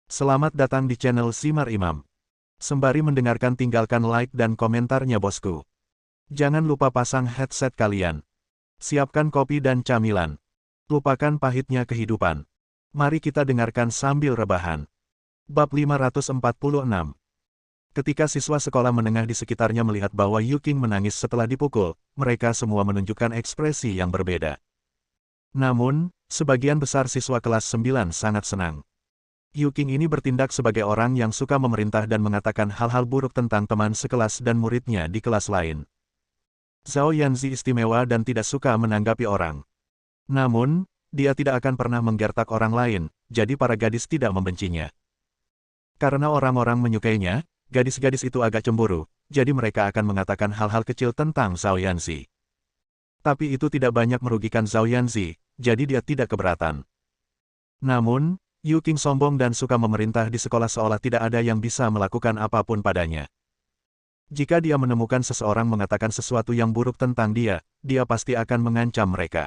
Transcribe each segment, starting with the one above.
Selamat datang di channel Simar Imam. Sembari mendengarkan tinggalkan like dan komentarnya bosku. Jangan lupa pasang headset kalian. Siapkan kopi dan camilan. Lupakan pahitnya kehidupan. Mari kita dengarkan sambil rebahan. Bab 546. Ketika siswa sekolah menengah di sekitarnya melihat bahwa Yuking menangis setelah dipukul, mereka semua menunjukkan ekspresi yang berbeda. Namun, sebagian besar siswa kelas 9 sangat senang. Yuking ini bertindak sebagai orang yang suka memerintah dan mengatakan hal-hal buruk tentang teman sekelas dan muridnya di kelas lain. Zhao Yanzi istimewa dan tidak suka menanggapi orang. Namun, dia tidak akan pernah menggertak orang lain, jadi para gadis tidak membencinya. Karena orang-orang menyukainya, gadis-gadis itu agak cemburu, jadi mereka akan mengatakan hal-hal kecil tentang Zhao Yanzi. Tapi itu tidak banyak merugikan Zhao Yanzi, jadi dia tidak keberatan. Namun, Yuking sombong dan suka memerintah di sekolah seolah tidak ada yang bisa melakukan apapun padanya. Jika dia menemukan seseorang mengatakan sesuatu yang buruk tentang dia, dia pasti akan mengancam mereka.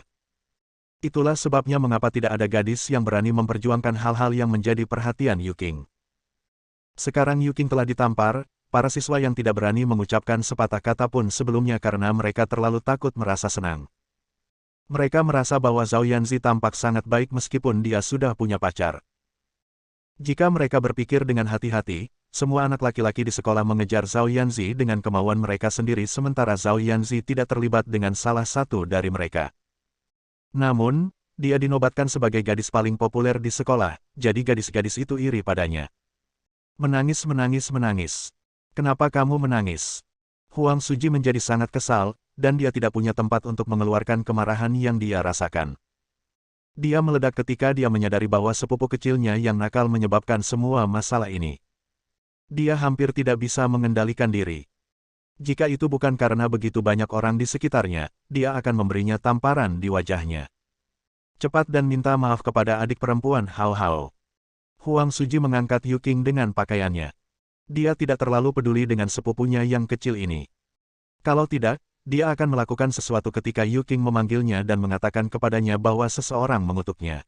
Itulah sebabnya mengapa tidak ada gadis yang berani memperjuangkan hal-hal yang menjadi perhatian Yuking. Sekarang Yuking telah ditampar, para siswa yang tidak berani mengucapkan sepatah kata pun sebelumnya karena mereka terlalu takut merasa senang. Mereka merasa bahwa Zhao Yanzi tampak sangat baik meskipun dia sudah punya pacar. Jika mereka berpikir dengan hati-hati, semua anak laki-laki di sekolah mengejar Zhao Yanzi dengan kemauan mereka sendiri sementara Zhao Yanzi tidak terlibat dengan salah satu dari mereka. Namun, dia dinobatkan sebagai gadis paling populer di sekolah, jadi gadis-gadis itu iri padanya. Menangis. Kenapa kamu menangis? Huang Suji menjadi sangat kesal, dan dia tidak punya tempat untuk mengeluarkan kemarahan yang dia rasakan. Dia meledak ketika dia menyadari bahwa sepupu kecilnya yang nakal menyebabkan semua masalah ini. Dia hampir tidak bisa mengendalikan diri. Jika itu bukan karena begitu banyak orang di sekitarnya, dia akan memberinya tamparan di wajahnya. Cepat dan minta maaf kepada adik perempuan Hao Hao. Huang Suji mengangkat Yuking dengan pakaiannya. Dia tidak terlalu peduli dengan sepupunya yang kecil ini. Kalau tidak, dia akan melakukan sesuatu ketika Yuking memanggilnya dan mengatakan kepadanya bahwa seseorang mengutuknya.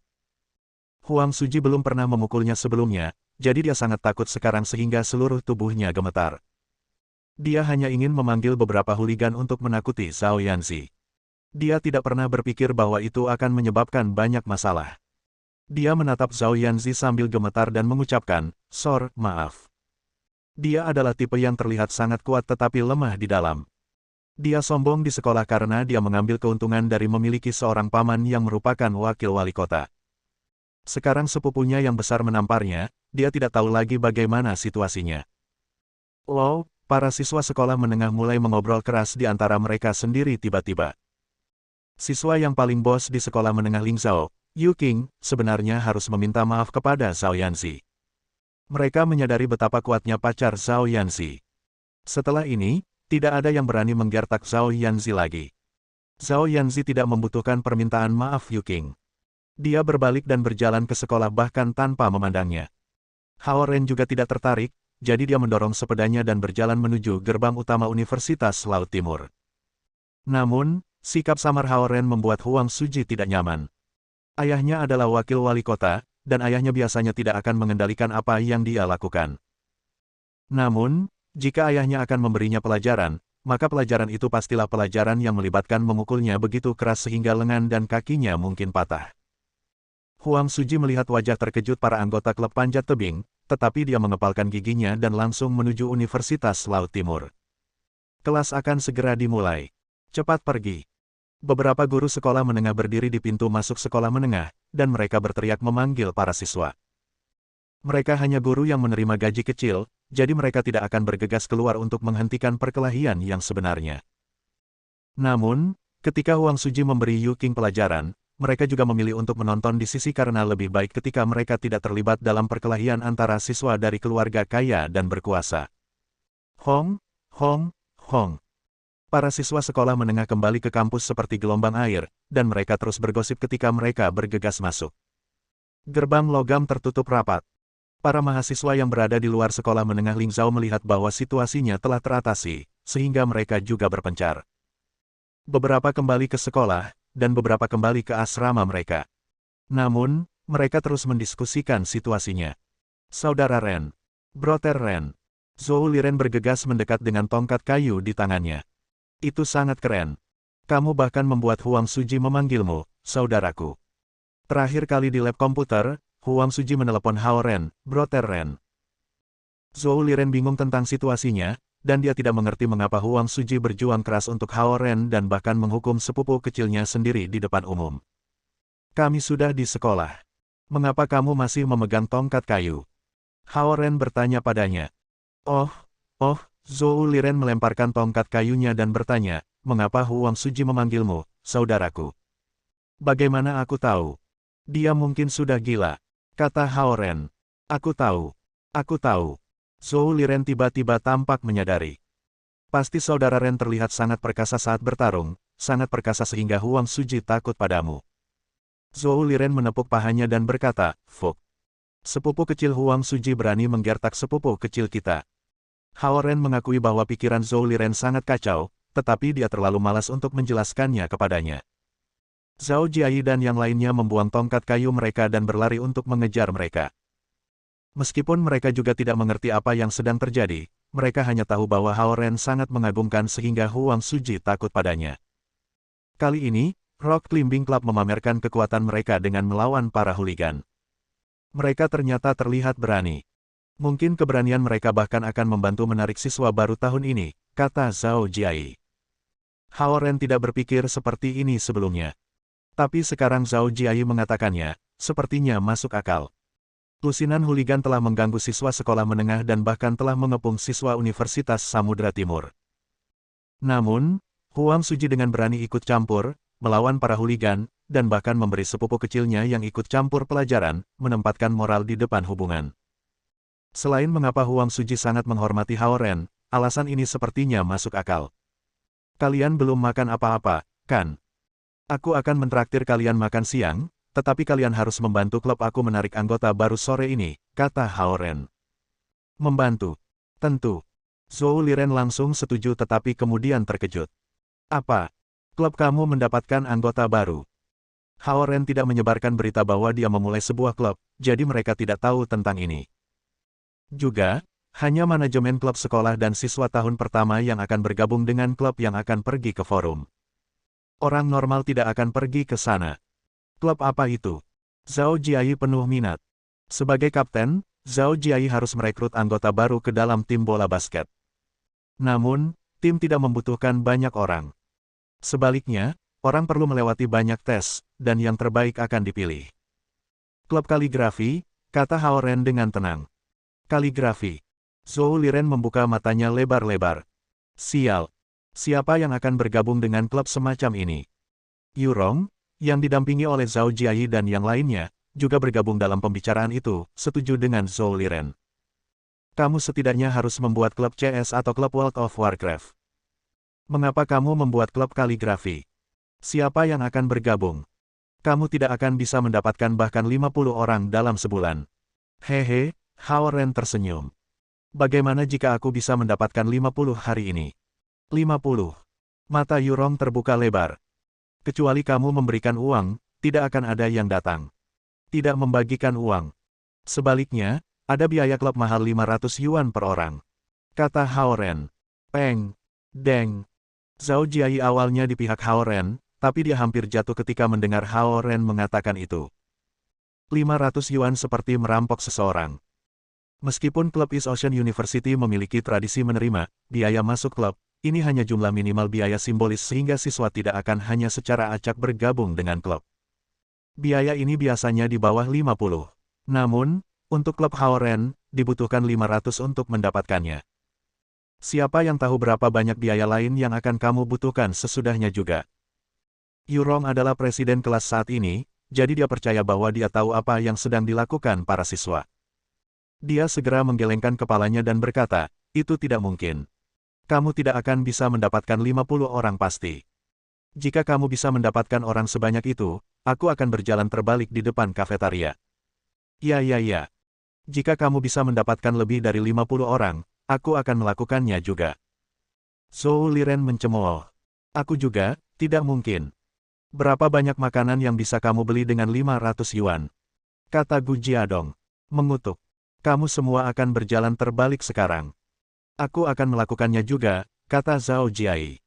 Huang Suji belum pernah memukulnya sebelumnya, jadi dia sangat takut sekarang sehingga seluruh tubuhnya gemetar. Dia hanya ingin memanggil beberapa hooligan untuk menakuti Zhao Yanzi. Dia tidak pernah berpikir bahwa itu akan menyebabkan banyak masalah. Dia menatap Zhao Yanzi sambil gemetar dan mengucapkan, "Sor, maaf." Dia adalah tipe yang terlihat sangat kuat tetapi lemah di dalam. Dia sombong di sekolah karena dia mengambil keuntungan dari memiliki seorang paman yang merupakan wakil wali kota. Sekarang sepupunya yang besar menamparnya, dia tidak tahu lagi bagaimana situasinya. Para siswa sekolah menengah mulai mengobrol keras di antara mereka sendiri tiba-tiba. Siswa yang paling bos di sekolah menengah Lingzhou, Yuking, sebenarnya harus meminta maaf kepada Zhao Yanzi. Mereka menyadari betapa kuatnya pacar Zhao Yanzi. Setelah ini, tidak ada yang berani menggertak Zhao Yanzi lagi. Zhao Yanzi tidak membutuhkan permintaan maaf Yuking. Dia berbalik dan berjalan ke sekolah bahkan tanpa memandangnya. Hao Ren juga tidak tertarik, jadi dia mendorong sepedanya dan berjalan menuju gerbang utama Universitas Laut Timur. Namun, sikap samar Hao Ren membuat Huang Suji tidak nyaman. Ayahnya adalah wakil wali kota, dan ayahnya biasanya tidak akan mengendalikan apa yang dia lakukan. Namun, jika ayahnya akan memberinya pelajaran, maka pelajaran itu pastilah pelajaran yang melibatkan memukulnya begitu keras sehingga lengan dan kakinya mungkin patah. Huang Suji melihat wajah terkejut para anggota klub panjat tebing, tetapi dia mengepalkan giginya dan langsung menuju Universitas Laut Timur. Kelas akan segera dimulai. Cepat pergi. Beberapa guru sekolah menengah berdiri di pintu masuk sekolah menengah, dan mereka berteriak memanggil para siswa. Mereka hanya guru yang menerima gaji kecil, jadi mereka tidak akan bergegas keluar untuk menghentikan perkelahian yang sebenarnya. Namun, ketika Huang Suji memberi Yuking pelajaran, mereka juga memilih untuk menonton di sisi karena lebih baik ketika mereka tidak terlibat dalam perkelahian antara siswa dari keluarga kaya dan berkuasa. Hong. Para siswa sekolah menengah kembali ke kampus seperti gelombang air, dan mereka terus bergosip ketika mereka bergegas masuk. Gerbang logam tertutup rapat. Para mahasiswa yang berada di luar sekolah menengah Lingzhou melihat bahwa situasinya telah teratasi, sehingga mereka juga berpencar. Beberapa kembali ke sekolah, dan beberapa kembali ke asrama mereka. Namun, mereka terus mendiskusikan situasinya. Saudara Ren. Brother Ren. Zhou Liren bergegas mendekat dengan tongkat kayu di tangannya. Itu sangat keren. Kamu bahkan membuat Huang Suji memanggilmu, saudaraku. Terakhir kali di lab komputer, Huang Suji menelepon Hao Ren, Brother Ren. Zhou Liren bingung tentang situasinya, dan dia tidak mengerti mengapa Huang Suji berjuang keras untuk Hao Ren dan bahkan menghukum sepupu kecilnya sendiri di depan umum. Kami sudah di sekolah. Mengapa kamu masih memegang tongkat kayu? Hao Ren bertanya padanya. Oh, Zhou Liren melemparkan tongkat kayunya dan bertanya, mengapa Huang Suji memanggilmu, saudaraku? Bagaimana aku tahu? Dia mungkin sudah gila, kata Hao Ren. Aku tahu. Zhou Liren tiba-tiba tampak menyadari. Pasti saudara Ren terlihat sangat perkasa saat bertarung, sangat perkasa sehingga Huang Suji takut padamu. Zhou Liren menepuk pahanya dan berkata, Fuk. Sepupu kecil Huang Suji berani menggertak sepupu kecil kita. Hao Ren mengakui bahwa pikiran Zhou Liren sangat kacau, tetapi dia terlalu malas untuk menjelaskannya kepadanya. Zhao Jiayi dan yang lainnya membuang tongkat kayu mereka dan berlari untuk mengejar mereka. Meskipun mereka juga tidak mengerti apa yang sedang terjadi, mereka hanya tahu bahwa Hao Ren sangat mengagumkan sehingga Huang Suji takut padanya. Kali ini, Rock Climbing Club memamerkan kekuatan mereka dengan melawan para hooligan. Mereka ternyata terlihat berani. Mungkin keberanian mereka bahkan akan membantu menarik siswa baru tahun ini, kata Zhao Jiayi. Hao Ren tidak berpikir seperti ini sebelumnya. Tapi sekarang Zhao Jiayi mengatakannya, sepertinya masuk akal. Lusinan hooligan telah mengganggu siswa sekolah menengah dan bahkan telah mengepung siswa Universitas Samudra Timur. Namun, Huang Suji dengan berani ikut campur, melawan para hooligan, dan bahkan memberi sepupu kecilnya yang ikut campur pelajaran, menempatkan moral di depan hubungan. Selain mengapa Huang Suji sangat menghormati Hao Ren, alasan ini sepertinya masuk akal. Kalian belum makan apa-apa, kan? Aku akan mentraktir kalian makan siang, tetapi kalian harus membantu klub aku menarik anggota baru sore ini, kata Hao Ren. Membantu? Tentu. Zhou Liren langsung setuju tetapi kemudian terkejut. Apa? Klub kamu mendapatkan anggota baru? Hao Ren tidak menyebarkan berita bahwa dia memulai sebuah klub, jadi mereka tidak tahu tentang ini. Juga, hanya manajemen klub sekolah dan siswa tahun pertama yang akan bergabung dengan klub yang akan pergi ke forum. Orang normal tidak akan pergi ke sana. Klub apa itu? Zhao Jiayi penuh minat. Sebagai kapten, Zhao Jiayi harus merekrut anggota baru ke dalam tim bola basket. Namun, tim tidak membutuhkan banyak orang. Sebaliknya, orang perlu melewati banyak tes, dan yang terbaik akan dipilih. Klub kaligrafi, kata Hao Ren dengan tenang. Kaligrafi. Zhou Liren membuka matanya lebar-lebar. Sial. Siapa yang akan bergabung dengan klub semacam ini? Yurong, yang didampingi oleh Zhao Jiayi dan yang lainnya, juga bergabung dalam pembicaraan itu, setuju dengan Zhou Liren. Kamu setidaknya harus membuat klub CS atau klub World of Warcraft. Mengapa kamu membuat klub kaligrafi? Siapa yang akan bergabung? Kamu tidak akan bisa mendapatkan bahkan 50 orang dalam sebulan. Hehe. Hao Ren tersenyum. Bagaimana jika aku bisa mendapatkan 50 hari ini? 50. Mata Yurong terbuka lebar. Kecuali kamu memberikan uang, tidak akan ada yang datang. Tidak membagikan uang. Sebaliknya, ada biaya klub mahal 500 yuan per orang. Kata Hao Ren. Peng. Deng. Zhao Jiayi awalnya di pihak Hao Ren, tapi dia hampir jatuh ketika mendengar Hao Ren mengatakan itu. 500 yuan seperti merampok seseorang. Meskipun klub East Ocean University memiliki tradisi menerima biaya masuk klub, ini hanya jumlah minimal biaya simbolis sehingga siswa tidak akan hanya secara acak bergabung dengan klub. Biaya ini biasanya di bawah 50. Namun, untuk klub Hao Ren, dibutuhkan 500 untuk mendapatkannya. Siapa yang tahu berapa banyak biaya lain yang akan kamu butuhkan sesudahnya juga. Yurong adalah presiden kelas saat ini, jadi dia percaya bahwa dia tahu apa yang sedang dilakukan para siswa. Dia segera menggelengkan kepalanya dan berkata, itu tidak mungkin. Kamu tidak akan bisa mendapatkan 50 orang pasti. Jika kamu bisa mendapatkan orang sebanyak itu, aku akan berjalan terbalik di depan kafetaria. Ya. Jika kamu bisa mendapatkan lebih dari 50 orang, aku akan melakukannya juga. Zhou Liren mencemooh. Aku juga, tidak mungkin. Berapa banyak makanan yang bisa kamu beli dengan 500 yuan? Kata Gu Jiadong. Mengutuk. Kamu semua akan berjalan terbalik sekarang. Aku akan melakukannya juga, kata Zhao Jiai.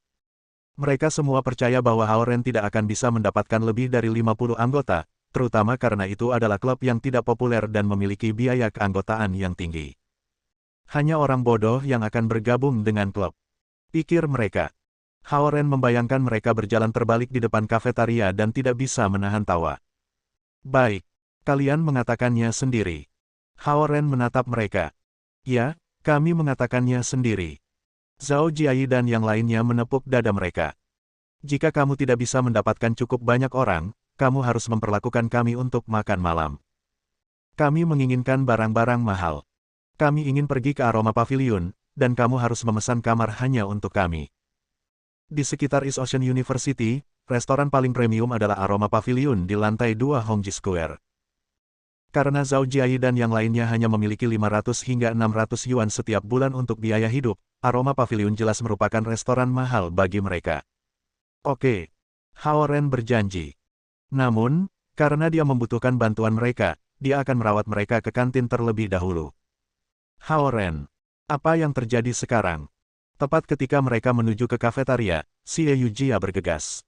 Mereka semua percaya bahwa Haoren tidak akan bisa mendapatkan lebih dari 50 anggota, terutama karena itu adalah klub yang tidak populer dan memiliki biaya keanggotaan yang tinggi. Hanya orang bodoh yang akan bergabung dengan klub, pikir mereka. Haoren membayangkan mereka berjalan terbalik di depan kafetaria dan tidak bisa menahan tawa. Baik, kalian mengatakannya sendiri. Haoren menatap mereka. Ya, kami mengatakannya sendiri. Zhao Jiai dan yang lainnya menepuk dada mereka. Jika kamu tidak bisa mendapatkan cukup banyak orang, kamu harus memperlakukan kami untuk makan malam. Kami menginginkan barang-barang mahal. Kami ingin pergi ke Aroma Pavilion, dan kamu harus memesan kamar hanya untuk kami. Di sekitar East Ocean University, restoran paling premium adalah Aroma Pavilion di lantai 2 Hongji Square. Karena Zhao Jiai dan yang lainnya hanya memiliki 500 hingga 600 yuan setiap bulan untuk biaya hidup, Aroma Pavilion jelas merupakan restoran mahal bagi mereka. Oke, Haoren berjanji. Namun, karena dia membutuhkan bantuan mereka, dia akan merawat mereka ke kantin terlebih dahulu. Haoren, apa yang terjadi sekarang? Tepat ketika mereka menuju ke kafetaria, Xie Yujia bergegas.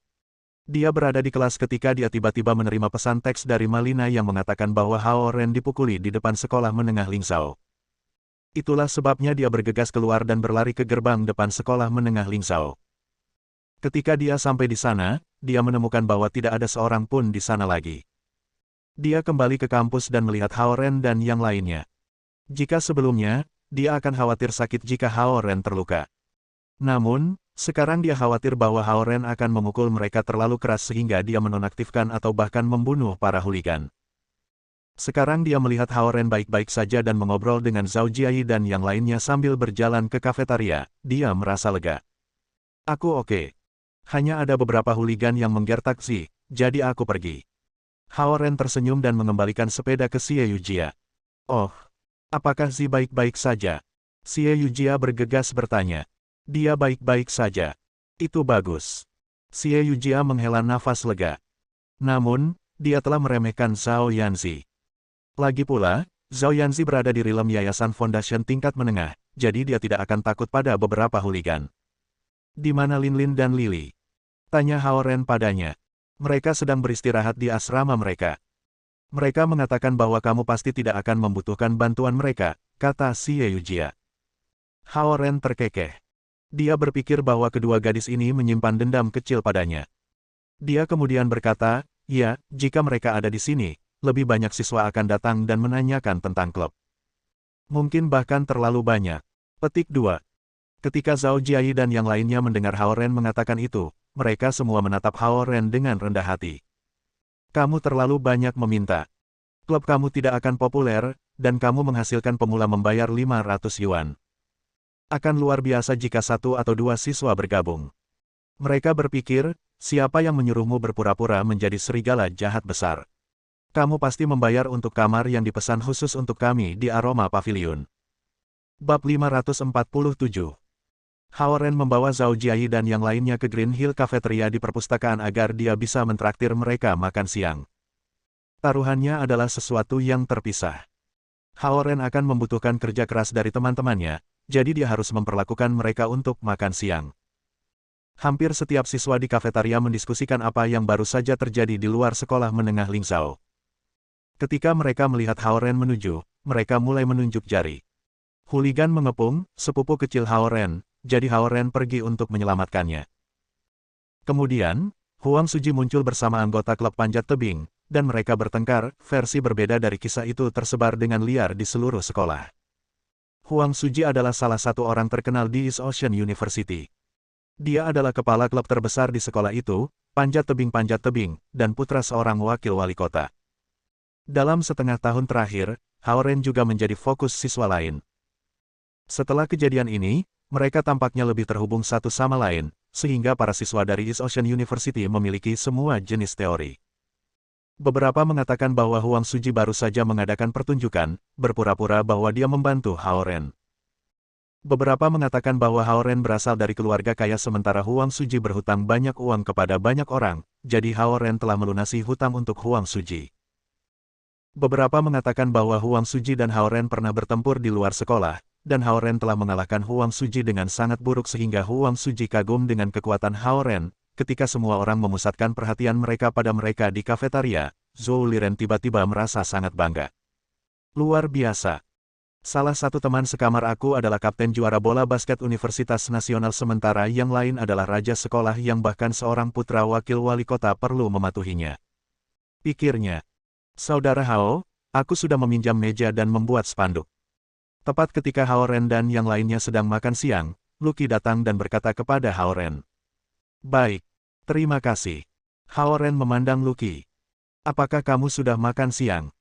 Dia berada di kelas ketika dia tiba-tiba menerima pesan teks dari Malina yang mengatakan bahwa Haoren dipukuli di depan sekolah menengah Lingzhou. Itulah sebabnya dia bergegas keluar dan berlari ke gerbang depan sekolah menengah Lingzhou. Ketika dia sampai di sana, dia menemukan bahwa tidak ada seorang pun di sana lagi. Dia kembali ke kampus dan melihat Haoren dan yang lainnya. Jika sebelumnya, dia akan khawatir sakit jika Haoren terluka. Namun, sekarang dia khawatir bahwa Haoren akan memukul mereka terlalu keras sehingga dia menonaktifkan atau bahkan membunuh para hooligan. Sekarang dia melihat Haoren baik-baik saja dan mengobrol dengan Zhao Jiai dan yang lainnya sambil berjalan ke kafetaria, dia merasa lega. Aku oke. Hanya ada beberapa hooligan yang menggertak Zi, jadi aku pergi. Haoren tersenyum dan mengembalikan sepeda ke Xie Yujia. Oh, apakah Zi baik-baik saja? Xie Yujia bergegas bertanya. Dia baik-baik saja. Itu bagus. Xie Yujia menghela nafas lega. Namun, dia telah meremehkan Zhao Yanzi. Lagi pula, Zhao Yanzi berada di rilem Yayasan Foundation tingkat menengah, jadi dia tidak akan takut pada beberapa hooligan. Di mana Linlin dan Lily? Tanya Haoren padanya. Mereka sedang beristirahat di asrama mereka. Mereka mengatakan bahwa kamu pasti tidak akan membutuhkan bantuan mereka, kata Xie Yujia. Haoren terkekeh. Dia berpikir bahwa kedua gadis ini menyimpan dendam kecil padanya. Dia kemudian berkata, ya, jika mereka ada di sini, lebih banyak siswa akan datang dan menanyakan tentang klub. Mungkin bahkan terlalu banyak. Petik 2. Ketika Zhao Jiai dan yang lainnya mendengar Haoren mengatakan itu, mereka semua menatap Haoren dengan rendah hati. Kamu terlalu banyak meminta. Klub kamu tidak akan populer, dan kamu menghasilkan pemula membayar 500 yuan. Akan luar biasa jika 1 atau 2 siswa bergabung. Mereka berpikir, siapa yang menyuruhmu berpura-pura menjadi serigala jahat besar? Kamu pasti membayar untuk kamar yang dipesan khusus untuk kami di Aroma Pavilion. Bab 547. Haoren membawa Zhao Jiai dan yang lainnya ke Green Hill Cafeteria di perpustakaan agar dia bisa mentraktir mereka makan siang. Taruhannya adalah sesuatu yang terpisah. Haoren akan membutuhkan kerja keras dari teman-temannya, jadi dia harus memperlakukan mereka untuk makan siang. Hampir setiap siswa di kafetaria mendiskusikan apa yang baru saja terjadi di luar sekolah menengah Lingzhou. Ketika mereka melihat Haoren menuju, mereka mulai menunjuk jari. Hooligan mengepung, sepupu kecil Haoren, jadi Haoren pergi untuk menyelamatkannya. Kemudian, Huang Suji muncul bersama anggota klub panjat tebing, dan mereka bertengkar. Versi berbeda dari kisah itu tersebar dengan liar di seluruh sekolah. Huang Suji adalah salah satu orang terkenal di East Ocean University. Dia adalah kepala klub terbesar di sekolah itu, panjat tebing, dan putra seorang wakil wali kota. Dalam setengah tahun terakhir, Haoren juga menjadi fokus siswa lain. Setelah kejadian ini, mereka tampaknya lebih terhubung satu sama lain, sehingga para siswa dari East Ocean University memiliki semua jenis teori. Beberapa mengatakan bahwa Huang Suji baru saja mengadakan pertunjukan, berpura-pura bahwa dia membantu Haoren. Beberapa mengatakan bahwa Haoren berasal dari keluarga kaya sementara Huang Suji berhutang banyak uang kepada banyak orang, jadi Haoren telah melunasi hutang untuk Huang Suji. Beberapa mengatakan bahwa Huang Suji dan Hao Ren pernah bertempur di luar sekolah, dan Hao Ren telah mengalahkan Huang Suji dengan sangat buruk sehingga Huang Suji kagum dengan kekuatan Hao Ren. Ketika semua orang memusatkan perhatian mereka pada mereka di kafetaria, Zhou Liren tiba-tiba merasa sangat bangga. Luar biasa. Salah satu teman sekamar aku adalah kapten juara bola basket Universitas Nasional sementara yang lain adalah raja sekolah yang bahkan seorang putra wakil wali kota perlu mematuhinya. Pikirnya. Saudara Hao, aku sudah meminjam meja dan membuat spanduk. Tepat ketika Hao Ren dan yang lainnya sedang makan siang, Lucky datang dan berkata kepada Hao Ren. Baik, terima kasih. Hao Ren memandang Lucky. Apakah kamu sudah makan siang?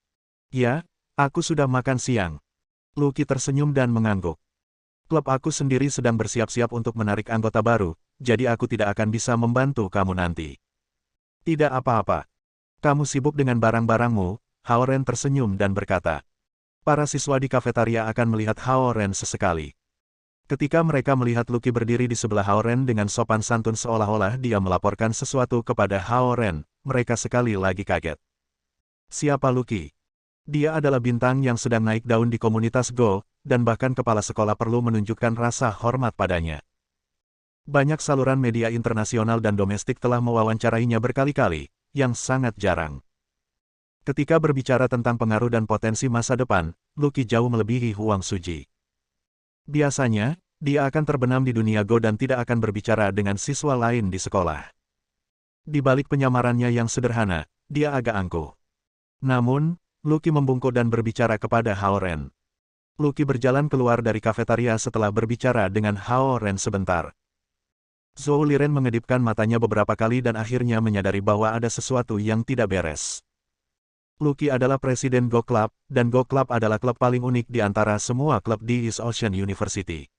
Ya, aku sudah makan siang. Lucky tersenyum dan mengangguk. Klub aku sendiri sedang bersiap-siap untuk menarik anggota baru, jadi aku tidak akan bisa membantu kamu nanti. Tidak apa-apa. Kamu sibuk dengan barang-barangmu, Hao Ren tersenyum dan berkata. Para siswa di kafetaria akan melihat Hao Ren sesekali. Ketika mereka melihat Lucky berdiri di sebelah Hao Ren dengan sopan santun seolah-olah dia melaporkan sesuatu kepada Hao Ren, mereka sekali lagi kaget. Siapa Lucky? Dia adalah bintang yang sedang naik daun di komunitas Go, dan bahkan kepala sekolah perlu menunjukkan rasa hormat padanya. Banyak saluran media internasional dan domestik telah mewawancarainya berkali-kali, yang sangat jarang. Ketika berbicara tentang pengaruh dan potensi masa depan, Lucky jauh melebihi Huang Suji. Biasanya, dia akan terbenam di dunia Go dan tidak akan berbicara dengan siswa lain di sekolah. Di balik penyamarannya yang sederhana, dia agak angkuh. Namun, Lucky membungkuk dan berbicara kepada Hao Ren. Lucky berjalan keluar dari kafetaria setelah berbicara dengan Hao Ren sebentar. Zhou Liren mengedipkan matanya beberapa kali dan akhirnya menyadari bahwa ada sesuatu yang tidak beres. Lucky adalah presiden Go Club, dan Go Club adalah klub paling unik di antara semua klub di East Ocean University.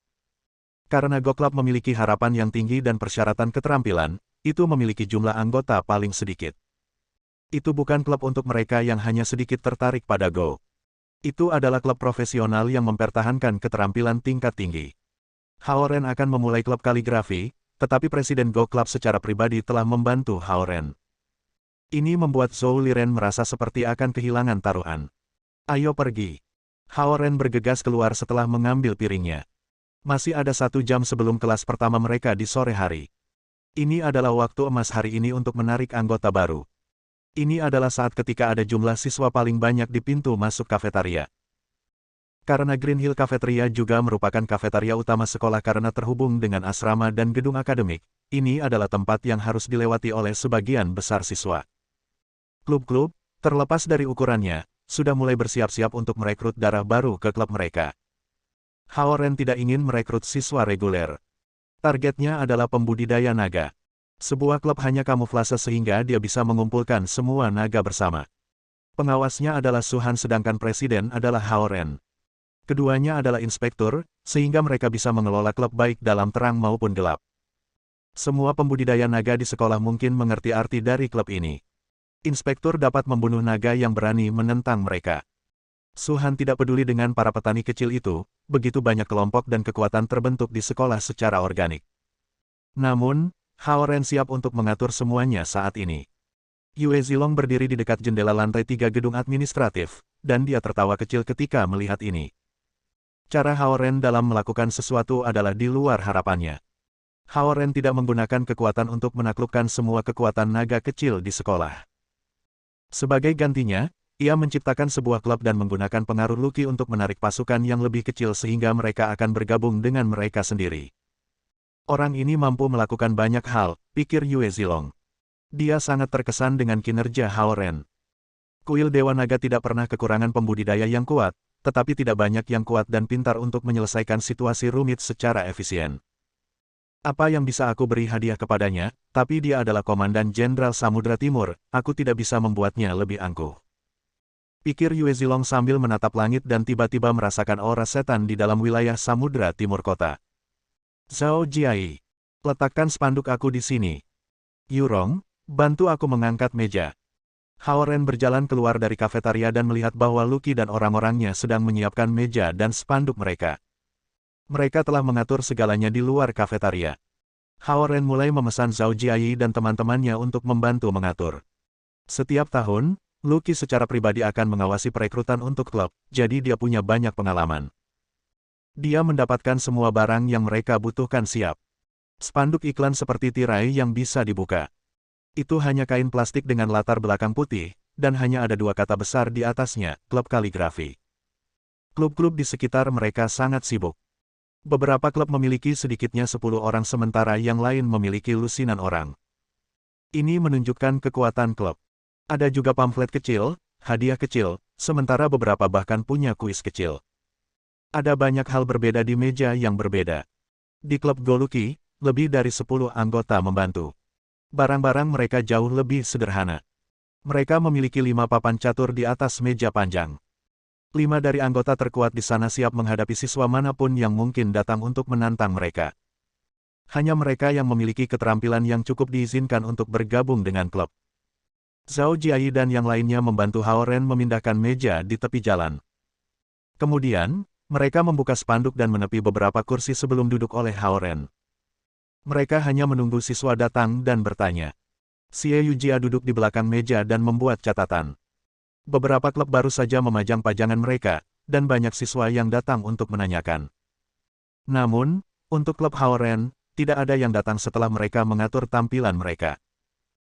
Karena Go Club memiliki harapan yang tinggi dan persyaratan keterampilan, itu memiliki jumlah anggota paling sedikit. Itu bukan klub untuk mereka yang hanya sedikit tertarik pada Go. Itu adalah klub profesional yang mempertahankan keterampilan tingkat tinggi. Hao Ren akan memulai klub kaligrafi, tetapi Presiden Go Club secara pribadi telah membantu Hao Ren. Ini membuat Zhou Liren merasa seperti akan kehilangan taruhan. Ayo pergi. Hao Ren bergegas keluar setelah mengambil piringnya. Masih ada 1 jam sebelum kelas pertama mereka di sore hari. Ini adalah waktu emas hari ini untuk menarik anggota baru. Ini adalah saat ketika ada jumlah siswa paling banyak di pintu masuk kafetaria. Karena Green Hill Cafeteria juga merupakan kafetaria utama sekolah karena terhubung dengan asrama dan gedung akademik, ini adalah tempat yang harus dilewati oleh sebagian besar siswa. Klub-klub, terlepas dari ukurannya, sudah mulai bersiap-siap untuk merekrut darah baru ke klub mereka. Hao Ren tidak ingin merekrut siswa reguler. Targetnya adalah pembudidaya naga. Sebuah klub hanya kamuflase sehingga dia bisa mengumpulkan semua naga bersama. Pengawasnya adalah Suhan sedangkan presiden adalah Hao Ren. Keduanya adalah inspektur, sehingga mereka bisa mengelola klub baik dalam terang maupun gelap. Semua pembudidaya naga di sekolah mungkin mengerti arti dari klub ini. Inspektur dapat membunuh naga yang berani menentang mereka. Suhan tidak peduli dengan para petani kecil itu, begitu banyak kelompok dan kekuatan terbentuk di sekolah secara organik. Namun, Hao Ren siap untuk mengatur semuanya saat ini. Yue Zilong berdiri di dekat jendela lantai 3 gedung administratif, dan dia tertawa kecil ketika melihat ini. Cara Hao Ren dalam melakukan sesuatu adalah di luar harapannya. Hao Ren tidak menggunakan kekuatan untuk menaklukkan semua kekuatan naga kecil di sekolah. Sebagai gantinya, ia menciptakan sebuah klub dan menggunakan pengaruh Lucky untuk menarik pasukan yang lebih kecil sehingga mereka akan bergabung dengan mereka sendiri. Orang ini mampu melakukan banyak hal, pikir Yue Zilong. Dia sangat terkesan dengan kinerja Hao Ren. Kuil Dewa Naga tidak pernah kekurangan pembudidaya yang kuat, tetapi tidak banyak yang kuat dan pintar untuk menyelesaikan situasi rumit secara efisien. Apa yang bisa aku beri hadiah kepadanya, tapi dia adalah Komandan Jenderal Samudra Timur, aku tidak bisa membuatnya lebih angkuh. Pikir Yue Zilong sambil menatap langit dan tiba-tiba merasakan aura setan di dalam wilayah Samudra Timur kota. Zhao Jiai, letakkan spanduk aku di sini. Yurong, bantu aku mengangkat meja. Hao Ren berjalan keluar dari kafetaria dan melihat bahwa Lucky dan orang-orangnya sedang menyiapkan meja dan spanduk mereka. Mereka telah mengatur segalanya di luar kafetaria. Hao Ren mulai memesan Zhao Jiai dan teman-temannya untuk membantu mengatur. Setiap tahun, Lucky secara pribadi akan mengawasi perekrutan untuk klub, jadi dia punya banyak pengalaman. Dia mendapatkan semua barang yang mereka butuhkan siap. Spanduk iklan seperti tirai yang bisa dibuka. Itu hanya kain plastik dengan latar belakang putih, dan hanya ada dua kata besar di atasnya, klub kaligrafi. Klub-klub di sekitar mereka sangat sibuk. Beberapa klub memiliki sedikitnya 10 orang sementara yang lain memiliki lusinan orang. Ini menunjukkan kekuatan klub. Ada juga pamflet kecil, hadiah kecil, sementara beberapa bahkan punya kuis kecil. Ada banyak hal berbeda di meja yang berbeda. Di klub Go Lucky, lebih dari 10 anggota membantu. Barang-barang mereka jauh lebih sederhana. Mereka memiliki 5 papan catur di atas meja panjang. 5 dari anggota terkuat di sana siap menghadapi siswa manapun yang mungkin datang untuk menantang mereka. Hanya mereka yang memiliki keterampilan yang cukup diizinkan untuk bergabung dengan klub. Zhao Jiayi dan yang lainnya membantu Hao Ren memindahkan meja di tepi jalan. Kemudian, mereka membuka spanduk dan menepi beberapa kursi sebelum duduk oleh Hao Ren. Mereka hanya menunggu siswa datang dan bertanya. Xie Yujia duduk di belakang meja dan membuat catatan. Beberapa klub baru saja memajang pajangan mereka, dan banyak siswa yang datang untuk menanyakan. Namun, untuk klub Hao Ren, tidak ada yang datang setelah mereka mengatur tampilan mereka.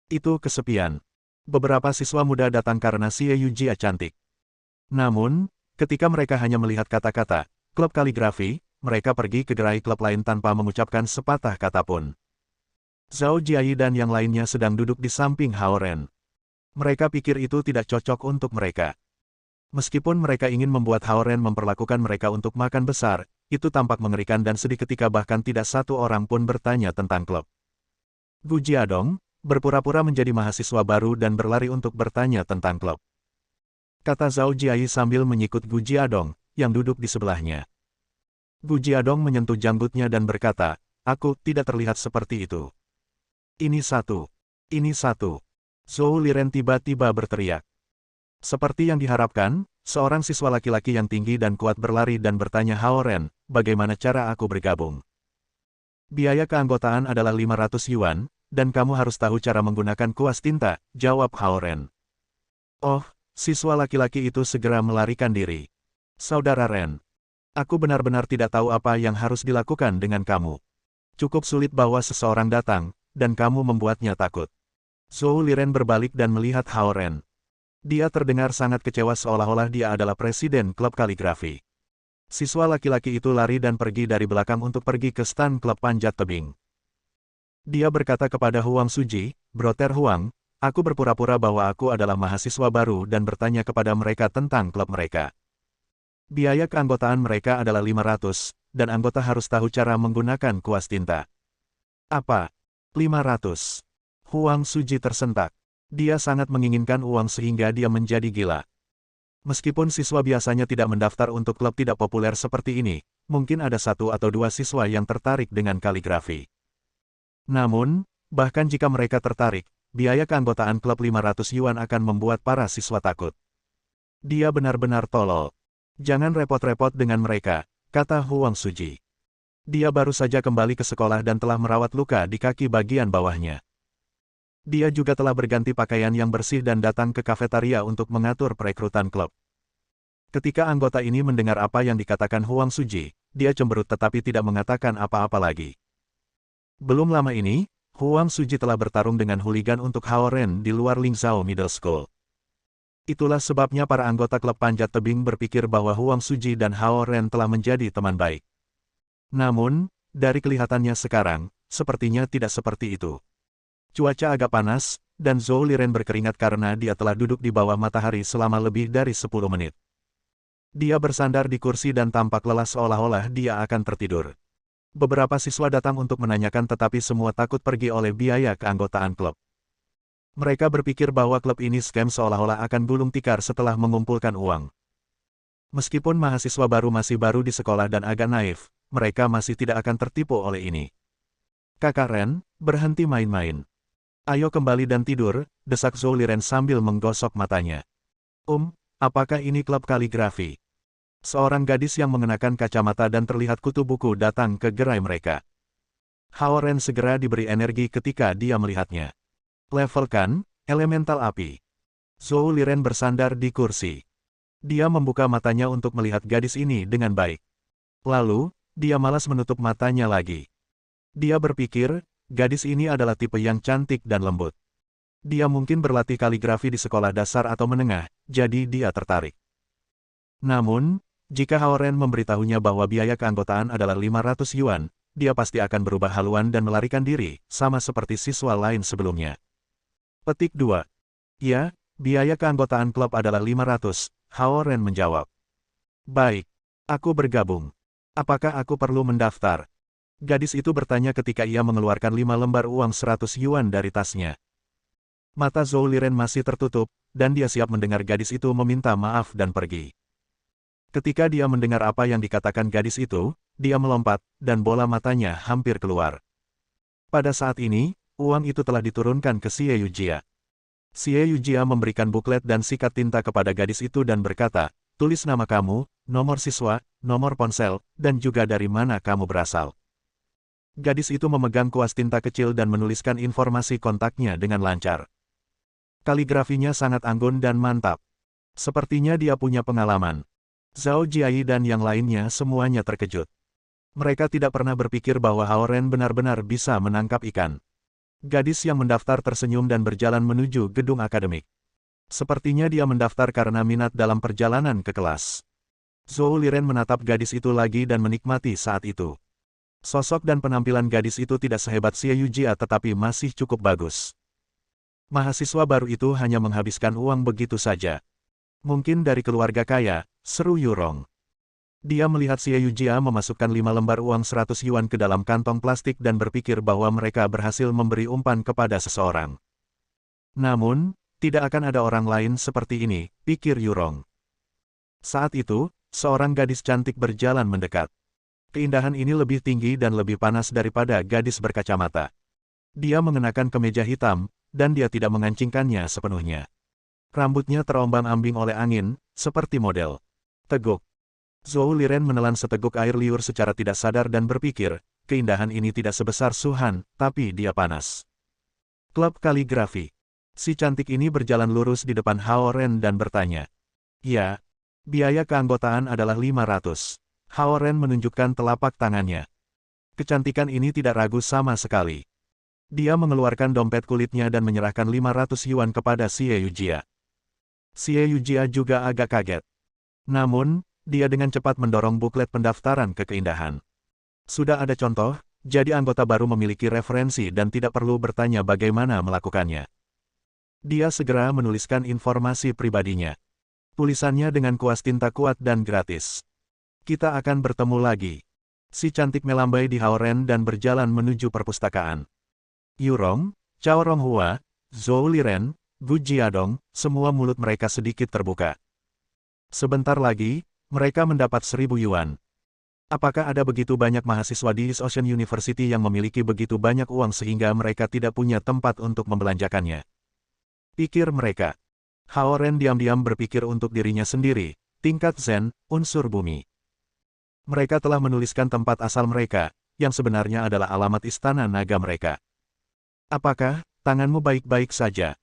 Itu kesepian. Beberapa siswa muda datang karena Xie Yujia cantik. Namun, ketika mereka hanya melihat kata-kata, klub kaligrafi, mereka pergi ke gerai klub lain tanpa mengucapkan sepatah kata pun. Zhao Jiayi dan yang lainnya sedang duduk di samping Hao Ren. Mereka pikir itu tidak cocok untuk mereka. Meskipun mereka ingin membuat Hao Ren memperlakukan mereka untuk makan besar, itu tampak mengerikan dan sedih ketika bahkan tidak satu orang pun bertanya tentang klub. Gu Jiadong, berpura-pura menjadi mahasiswa baru dan berlari untuk bertanya tentang klub. Kata Zhao Jiayi sambil menyikut Gu Jiadong, yang duduk di sebelahnya. Gu Jiadong menyentuh janggutnya dan berkata, aku tidak terlihat seperti itu. Ini satu. Ini satu. Zhou Liren tiba-tiba berteriak. Seperti yang diharapkan, seorang siswa laki-laki yang tinggi dan kuat berlari dan bertanya Hao Ren, bagaimana cara aku bergabung? Biaya keanggotaan adalah 500 yuan, dan kamu harus tahu cara menggunakan kuas tinta, jawab Hao Ren. Oh, siswa laki-laki itu segera melarikan diri. Saudara Ren, aku benar-benar tidak tahu apa yang harus dilakukan dengan kamu. Cukup sulit bahwa seseorang datang, dan kamu membuatnya takut. Zhou Liren berbalik dan melihat Hao Ren. Dia terdengar sangat kecewa seolah-olah dia adalah presiden klub kaligrafi. Siswa laki-laki itu lari dan pergi dari belakang untuk pergi ke stan klub panjat tebing. Dia berkata kepada Huang Suji, Broter Huang, aku berpura-pura bahwa aku adalah mahasiswa baru dan bertanya kepada mereka tentang klub mereka. Biaya keanggotaan mereka adalah 500, dan anggota harus tahu cara menggunakan kuas tinta. Apa? 500? Huang Suji tersentak. Dia sangat menginginkan uang sehingga dia menjadi gila. Meskipun siswa biasanya tidak mendaftar untuk klub tidak populer seperti ini, mungkin ada 1 atau 2 siswa yang tertarik dengan kaligrafi. Namun, bahkan jika mereka tertarik, biaya keanggotaan klub 500 yuan akan membuat para siswa takut. Dia benar-benar tolol. Jangan repot-repot dengan mereka, kata Huang Suji. Dia baru saja kembali ke sekolah dan telah merawat luka di kaki bagian bawahnya. Dia juga telah berganti pakaian yang bersih dan datang ke kafetaria untuk mengatur perekrutan klub. Ketika anggota ini mendengar apa yang dikatakan Huang Suji, dia cemberut tetapi tidak mengatakan apa-apa lagi. Belum lama ini, Huang Suji telah bertarung dengan hooligan untuk Hao Ren di luar Lingzhou Middle School. Itulah sebabnya para anggota klub panjat tebing berpikir bahwa Huang Suji dan Hao Ren telah menjadi teman baik. Namun, dari kelihatannya sekarang, sepertinya tidak seperti itu. Cuaca agak panas, dan Zhou Liren berkeringat karena dia telah duduk di bawah matahari selama lebih dari 10 menit. Dia bersandar di kursi dan tampak lelah seolah-olah dia akan tertidur. Beberapa siswa datang untuk menanyakan tetapi semua takut pergi oleh biaya keanggotaan klub. Mereka berpikir bahwa klub ini scam seolah-olah akan gulung tikar setelah mengumpulkan uang. Meskipun mahasiswa baru masih baru di sekolah dan agak naif, mereka masih tidak akan tertipu oleh ini. Kakak Ren, berhenti main-main. Ayo kembali dan tidur, desak Zhou Liren sambil menggosok matanya. Apakah ini klub kaligrafi? Seorang gadis yang mengenakan kacamata dan terlihat kutu buku datang ke gerai mereka. Hao Ren segera diberi energi ketika dia melihatnya. Level kan, elemental api. Zhou Liren bersandar di kursi. Dia membuka matanya untuk melihat gadis ini dengan baik. Lalu, dia malas menutup matanya lagi. Dia berpikir, gadis ini adalah tipe yang cantik dan lembut. Dia mungkin berlatih kaligrafi di sekolah dasar atau menengah, jadi dia tertarik. Namun, jika Haoren memberitahunya bahwa biaya keanggotaan adalah 500 yuan, dia pasti akan berubah haluan dan melarikan diri, sama seperti siswa lain sebelumnya. Petik 2. Ya, biaya keanggotaan klub adalah 500, Haoren menjawab. Baik, aku bergabung. Apakah aku perlu mendaftar? Gadis itu bertanya ketika ia mengeluarkan 5 lembar uang 100 yuan dari tasnya. Mata Zhou Liren masih tertutup, dan dia siap mendengar gadis itu meminta maaf dan pergi. Ketika dia mendengar apa yang dikatakan gadis itu, dia melompat, dan bola matanya hampir keluar. Pada saat ini, uang itu telah diturunkan ke Xie Yujia. Xie Yujia memberikan buklet dan sikat tinta kepada gadis itu dan berkata, tulis nama kamu, nomor siswa, nomor ponsel, dan juga dari mana kamu berasal. Gadis itu memegang kuas tinta kecil dan menuliskan informasi kontaknya dengan lancar. Kaligrafinya sangat anggun dan mantap. Sepertinya dia punya pengalaman. Zhao Jiai dan yang lainnya semuanya terkejut. Mereka tidak pernah berpikir bahwa Haoren benar-benar bisa menangkap ikan. Gadis yang mendaftar tersenyum dan berjalan menuju gedung akademik. Sepertinya dia mendaftar karena minat dalam perjalanan ke kelas. Zhou Liren menatap gadis itu lagi dan menikmati saat itu. Sosok dan penampilan gadis itu tidak sehebat Xie Yujia tetapi masih cukup bagus. Mahasiswa baru itu hanya menghabiskan uang begitu saja. Mungkin dari keluarga kaya, seru Yurong. Dia melihat Xie Yujia memasukkan 5 lembar uang 100 yuan ke dalam kantong plastik dan berpikir bahwa mereka berhasil memberi umpan kepada seseorang. Namun, tidak akan ada orang lain seperti ini, pikir Yurong. Saat itu, seorang gadis cantik berjalan mendekat. Keindahan ini lebih tinggi dan lebih panas daripada gadis berkacamata. Dia mengenakan kemeja hitam, dan dia tidak mengancingkannya sepenuhnya. Rambutnya terombang-ambing oleh angin, seperti model. Teguk. Zhou Liren menelan seteguk air liur secara tidak sadar dan berpikir, keindahan ini tidak sebesar Suhan, tapi dia panas. Klub kaligrafi. Si cantik ini berjalan lurus di depan Haoren dan bertanya. Ya, biaya keanggotaan adalah 500. Haoren menunjukkan telapak tangannya. Kecantikan ini tidak ragu sama sekali. Dia mengeluarkan dompet kulitnya dan menyerahkan 500 yuan kepada Xie Yujia. Xie Yujia juga agak kaget. Namun, dia dengan cepat mendorong buklet pendaftaran ke keindahan. Sudah ada contoh, jadi anggota baru memiliki referensi dan tidak perlu bertanya bagaimana melakukannya. Dia segera menuliskan informasi pribadinya. Tulisannya dengan kuas tinta kuat dan gratis. Kita akan bertemu lagi. Si cantik melambai di Haoren dan berjalan menuju perpustakaan. Yurong, Cao Ronghua, Zhou Liren, Gu Jiadong, semua mulut mereka sedikit terbuka. Sebentar lagi, mereka mendapat 1000 yuan. Apakah ada begitu banyak mahasiswa di East Ocean University yang memiliki begitu banyak uang sehingga mereka tidak punya tempat untuk membelanjakannya? Pikir mereka. Haoren diam-diam berpikir untuk dirinya sendiri, tingkat Zen, unsur bumi. Mereka telah menuliskan tempat asal mereka, yang sebenarnya adalah alamat istana naga mereka. Apakah tanganmu baik-baik saja?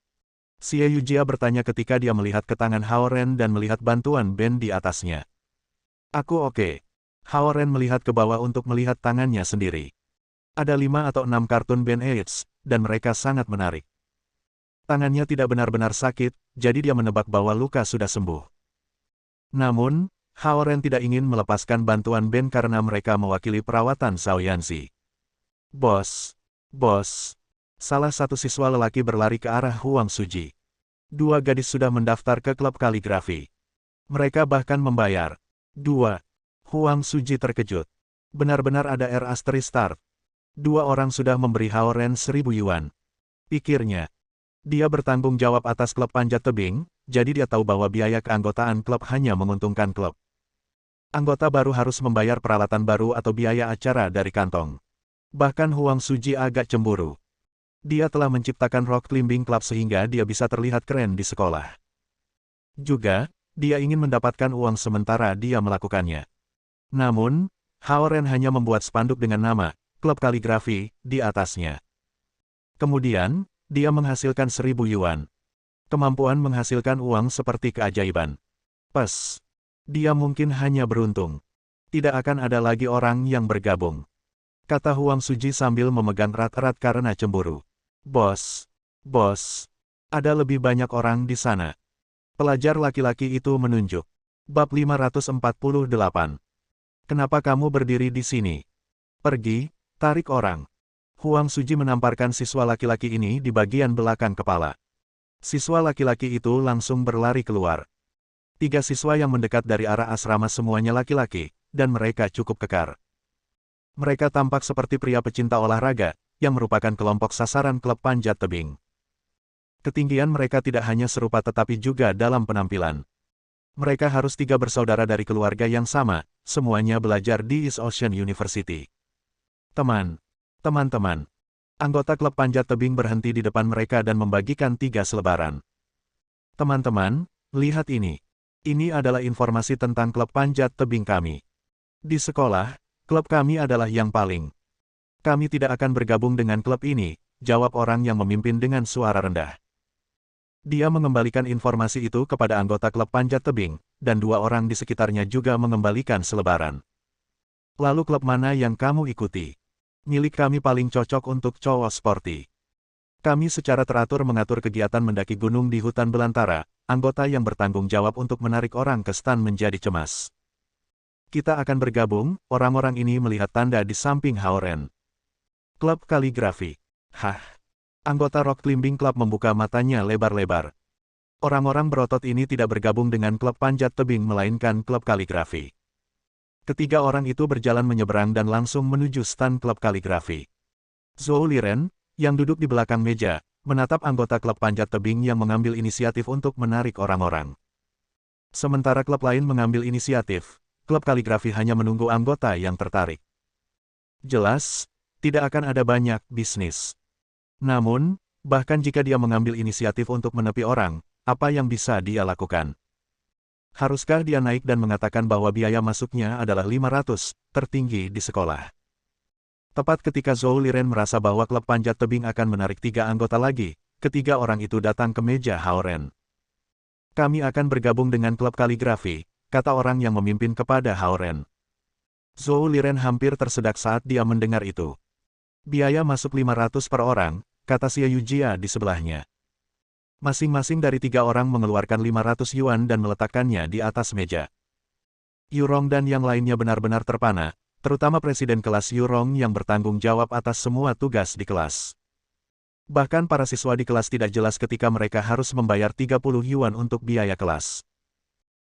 Xie Yujia bertanya ketika dia melihat ke tangan Haoren dan melihat bantuan Ben di atasnya. Aku oke. Haoren melihat ke bawah untuk melihat tangannya sendiri. Ada 5 atau 6 kartun Ben AIDS, dan mereka sangat menarik. Tangannya tidak benar-benar sakit, jadi dia menebak bahwa luka sudah sembuh. Namun, Haoren tidak ingin melepaskan bantuan Ben karena mereka mewakili perawatan Xiaoyanzi. Bos. Salah satu siswa lelaki berlari ke arah Huang Suji. 2 gadis sudah mendaftar ke klub kaligrafi. Mereka bahkan membayar. 2. Huang Suji terkejut. Benar-benar ada start. 2 orang sudah memberi Haoren 1000 yuan. Pikirnya. Dia bertanggung jawab atas klub panjat tebing, jadi dia tahu bahwa biaya keanggotaan klub hanya menguntungkan klub. Anggota baru harus membayar peralatan baru atau biaya acara dari kantong. Bahkan Huang Suji agak cemburu. Dia telah menciptakan rock climbing club sehingga dia bisa terlihat keren di sekolah. Juga, dia ingin mendapatkan uang sementara dia melakukannya. Namun, Haoren hanya membuat spanduk dengan nama, klub kaligrafi, di atasnya. Kemudian, dia menghasilkan 1000 yuan. Kemampuan menghasilkan uang seperti keajaiban. Pes. Dia mungkin hanya beruntung. Tidak akan ada lagi orang yang bergabung. Kata Huang Suji sambil memegang erat-erat karena cemburu. Bos. Bos. Ada lebih banyak orang di sana. Pelajar laki-laki itu menunjuk. Bab 548. Kenapa kamu berdiri di sini? Pergi, tarik orang. Huang Suji menamparkan siswa laki-laki ini di bagian belakang kepala. Siswa laki-laki itu langsung berlari keluar. 3 siswa yang mendekat dari arah asrama semuanya laki-laki, dan mereka cukup kekar. Mereka tampak seperti pria pecinta olahraga, yang merupakan kelompok sasaran klub panjat tebing. Ketinggian mereka tidak hanya serupa tetapi juga dalam penampilan. Mereka harus 3 bersaudara dari keluarga yang sama, semuanya belajar di East Ocean University. Teman-teman. Anggota klub panjat tebing berhenti di depan mereka dan membagikan 3 selebaran. Teman-teman, lihat ini. Ini adalah informasi tentang klub panjat tebing kami. Di sekolah, klub kami adalah yang paling. Kami tidak akan bergabung dengan klub ini, jawab orang yang memimpin dengan suara rendah. Dia mengembalikan informasi itu kepada anggota klub panjat tebing, dan 2 orang di sekitarnya juga mengembalikan selebaran. Lalu klub mana yang kamu ikuti? Milik kami paling cocok untuk cowok sporty. Kami secara teratur mengatur kegiatan mendaki gunung di hutan belantara, anggota yang bertanggung jawab untuk menarik orang ke stan menjadi cemas. Kita akan bergabung, orang-orang ini melihat tanda di samping Haoren. Klub kaligrafi. Hah. Anggota Rock Climbing Club membuka matanya lebar-lebar. Orang-orang berotot ini tidak bergabung dengan klub panjat tebing melainkan klub kaligrafi. Ketiga orang itu berjalan menyeberang dan langsung menuju stan klub kaligrafi. Zhou Liren, yang duduk di belakang meja, menatap anggota klub panjat tebing yang mengambil inisiatif untuk menarik orang-orang. Sementara klub lain mengambil inisiatif, klub kaligrafi hanya menunggu anggota yang tertarik. Jelas, tidak akan ada banyak bisnis. Namun, bahkan jika dia mengambil inisiatif untuk menepi orang, apa yang bisa dia lakukan? Haruskah dia naik dan mengatakan bahwa biaya masuknya adalah 500, tertinggi di sekolah? Tepat ketika Zhou Liren merasa bahwa klub panjat tebing akan menarik 3 anggota lagi, ketiga orang itu datang ke meja Haoren. Kami akan bergabung dengan klub kaligrafi, kata orang yang memimpin kepada Haoren. Zhou Liren hampir tersedak saat dia mendengar itu. Biaya masuk 500 per orang, kata Xie Yujia di sebelahnya. Masing-masing dari 3 orang mengeluarkan 500 yuan dan meletakkannya di atas meja. Yurong dan yang lainnya benar-benar terpana, terutama presiden kelas Yurong yang bertanggung jawab atas semua tugas di kelas. Bahkan para siswa di kelas tidak jelas ketika mereka harus membayar 30 yuan untuk biaya kelas.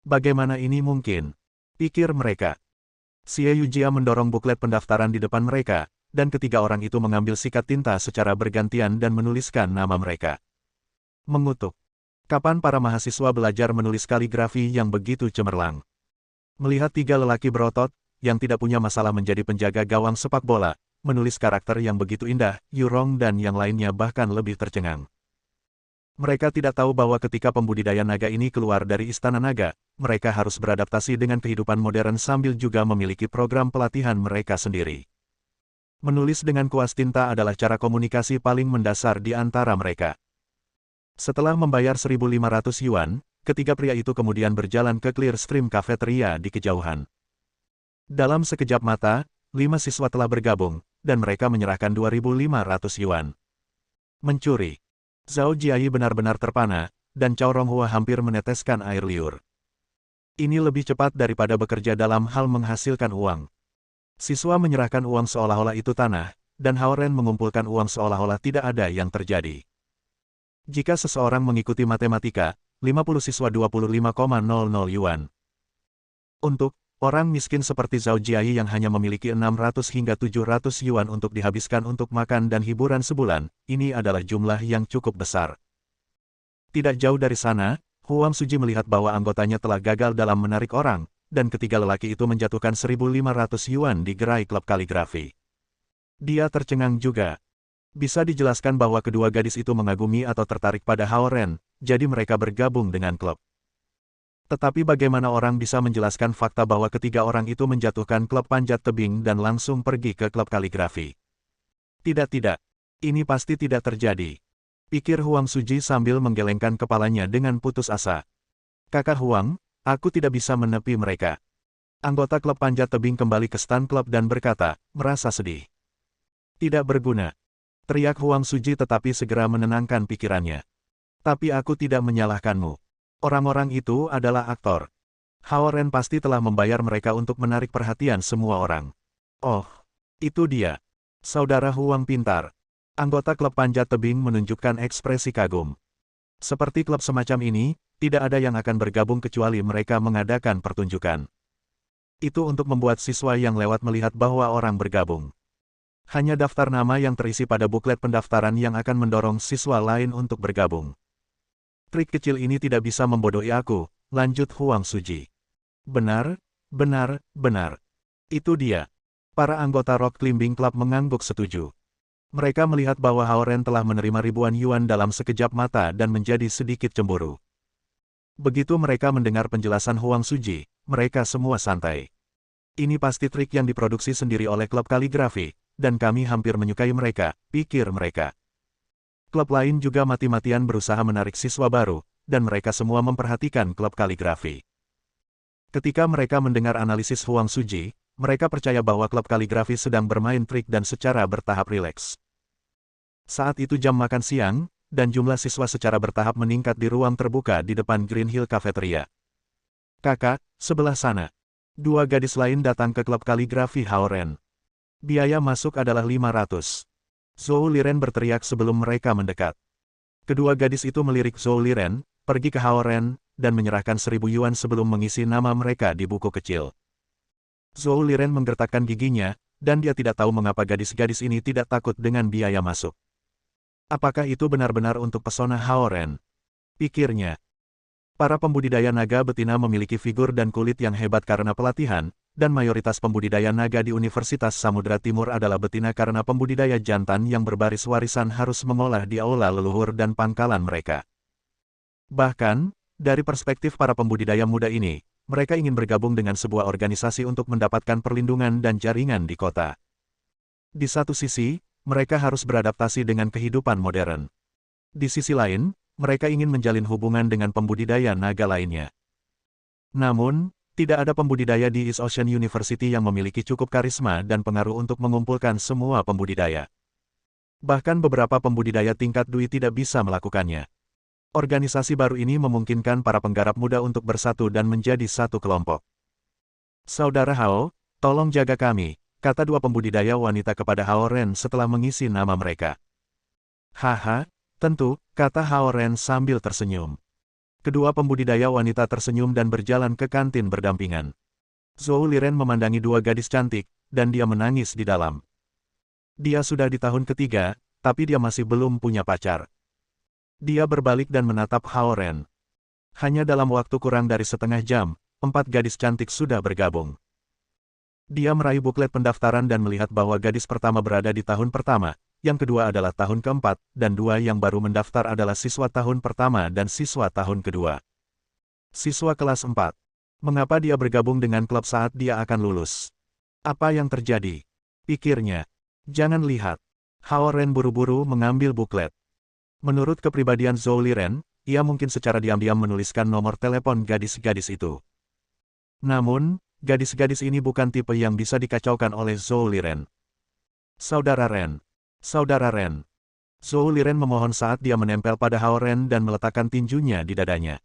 Bagaimana ini mungkin? Pikir mereka. Xie Yujia mendorong buklet pendaftaran di depan mereka, dan ketiga orang itu mengambil sikat tinta secara bergantian dan menuliskan nama mereka. Mengutuk. Kapan para mahasiswa belajar menulis kaligrafi yang begitu cemerlang? Melihat 3 lelaki berotot, yang tidak punya masalah menjadi penjaga gawang sepak bola, menulis karakter yang begitu indah, Yurong dan yang lainnya bahkan lebih tercengang. Mereka tidak tahu bahwa ketika pembudidaya naga ini keluar dari istana naga, mereka harus beradaptasi dengan kehidupan modern sambil juga memiliki program pelatihan mereka sendiri. Menulis dengan kuas tinta adalah cara komunikasi paling mendasar di antara mereka. Setelah membayar 1.500 yuan, ketiga pria itu kemudian berjalan ke Clearstream Cafeteria di kejauhan. Dalam sekejap mata, 5 siswa telah bergabung, dan mereka menyerahkan 2.500 yuan. Mencuri. Zhao Jiayi benar-benar terpana, dan Cao Ronghua hampir meneteskan air liur. Ini lebih cepat daripada bekerja dalam hal menghasilkan uang. Siswa menyerahkan uang seolah-olah itu tanah, dan Haoren mengumpulkan uang seolah-olah tidak ada yang terjadi. Jika seseorang mengikuti matematika, 50 siswa 25,00 yuan. Untuk orang miskin seperti Zhao Jiayi yang hanya memiliki 600 hingga 700 yuan untuk dihabiskan untuk makan dan hiburan sebulan, ini adalah jumlah yang cukup besar. Tidak jauh dari sana, Huang Suji melihat bahwa anggotanya telah gagal dalam menarik orang, dan ketiga lelaki itu menjatuhkan 1.500 yuan di gerai klub kaligrafi. Dia tercengang juga. Bisa dijelaskan bahwa kedua gadis itu mengagumi atau tertarik pada Haoren, jadi mereka bergabung dengan klub. Tetapi bagaimana orang bisa menjelaskan fakta bahwa ketiga orang itu menjatuhkan klub panjat tebing dan langsung pergi ke klub kaligrafi? Tidak, ini pasti tidak terjadi. Pikir Huang Suji sambil menggelengkan kepalanya dengan putus asa. Kakak Huang, aku tidak bisa menepi mereka. Anggota klub panjat tebing kembali ke stan klub dan berkata, merasa sedih. Tidak berguna. Teriak Huang Suji tetapi segera menenangkan pikirannya. Tapi aku tidak menyalahkanmu. Orang-orang itu adalah aktor. Hao Ren pasti telah membayar mereka untuk menarik perhatian semua orang. Oh, itu dia. Saudara Huang pintar. Anggota klub panjat tebing menunjukkan ekspresi kagum. Seperti klub semacam ini, tidak ada yang akan bergabung kecuali mereka mengadakan pertunjukan. Itu untuk membuat siswa yang lewat melihat bahwa orang bergabung. Hanya daftar nama yang terisi pada buklet pendaftaran yang akan mendorong siswa lain untuk bergabung. Trik kecil ini tidak bisa membodohi aku, lanjut Huang Suji. Benar, benar, benar. Itu dia. Para anggota Rock Climbing Club mengangguk setuju. Mereka melihat bahwa Hao Ren telah menerima ribuan yuan dalam sekejap mata dan menjadi sedikit cemburu. Begitu mereka mendengar penjelasan Huang Suji, mereka semua santai. Ini pasti trik yang diproduksi sendiri oleh klub kaligrafi, dan kami hampir menyukai mereka, pikir mereka. Klub lain juga mati-matian berusaha menarik siswa baru, dan mereka semua memperhatikan klub kaligrafi. Ketika mereka mendengar analisis Huang Suji, mereka percaya bahwa klub kaligrafi sedang bermain trik dan secara bertahap rileks. Saat itu jam makan siang, dan jumlah siswa secara bertahap meningkat di ruang terbuka di depan Green Hill Cafeteria. Kakak, sebelah sana. Dua gadis lain datang ke klub kaligrafi Hao Ren. Biaya masuk adalah 500. Zhou Liren berteriak sebelum mereka mendekat. Kedua gadis itu melirik Zhou Liren, pergi ke Hao Ren, dan menyerahkan 1000 yuan sebelum mengisi nama mereka di buku kecil. Zhou Liren menggertakkan giginya, dan dia tidak tahu mengapa gadis-gadis ini tidak takut dengan biaya masuk. Apakah itu benar-benar untuk pesona Hao Ren? Pikirnya. Para pembudidaya naga betina memiliki figur dan kulit yang hebat karena pelatihan, dan mayoritas pembudidaya naga di Universitas Samudra Timur adalah betina karena pembudidaya jantan yang berbaris warisan harus mengolah di aula leluhur dan pangkalan mereka. Bahkan, dari perspektif para pembudidaya muda ini, mereka ingin bergabung dengan sebuah organisasi untuk mendapatkan perlindungan dan jaringan di kota. Di satu sisi, mereka harus beradaptasi dengan kehidupan modern. Di sisi lain, mereka ingin menjalin hubungan dengan pembudidaya naga lainnya. Namun, tidak ada pembudidaya di East Ocean University yang memiliki cukup karisma dan pengaruh untuk mengumpulkan semua pembudidaya. Bahkan beberapa pembudidaya tingkat Dui tidak bisa melakukannya. Organisasi baru ini memungkinkan para penggarap muda untuk bersatu dan menjadi satu kelompok. Saudara Hao, tolong jaga kami, kata dua pembudidaya wanita kepada Hao Ren setelah mengisi nama mereka. Haha, tentu, kata Hao Ren sambil tersenyum. Kedua pembudidaya wanita tersenyum dan berjalan ke kantin berdampingan. Zhou Liren memandangi dua gadis cantik, dan dia menangis di dalam. Dia sudah di tahun ketiga, tapi dia masih belum punya pacar. Dia berbalik dan menatap Hao Ren. Hanya dalam waktu kurang dari setengah jam, 4 gadis cantik sudah bergabung. Dia meraih buklet pendaftaran dan melihat bahwa gadis pertama berada di tahun pertama, yang kedua adalah tahun keempat, dan dua yang baru mendaftar adalah siswa tahun pertama dan siswa tahun kedua. Siswa kelas 4. Mengapa dia bergabung dengan klub saat dia akan lulus? Apa yang terjadi? Pikirnya. Jangan lihat. Hao Ren buru-buru mengambil buklet. Menurut kepribadian Zhou Liren, ia mungkin secara diam-diam menuliskan nomor telepon gadis-gadis itu. Namun, gadis-gadis ini bukan tipe yang bisa dikacaukan oleh Zhou Liren. Saudara Ren. Saudara Ren. Zhou Liren memohon saat dia menempel pada Hao Ren dan meletakkan tinjunya di dadanya.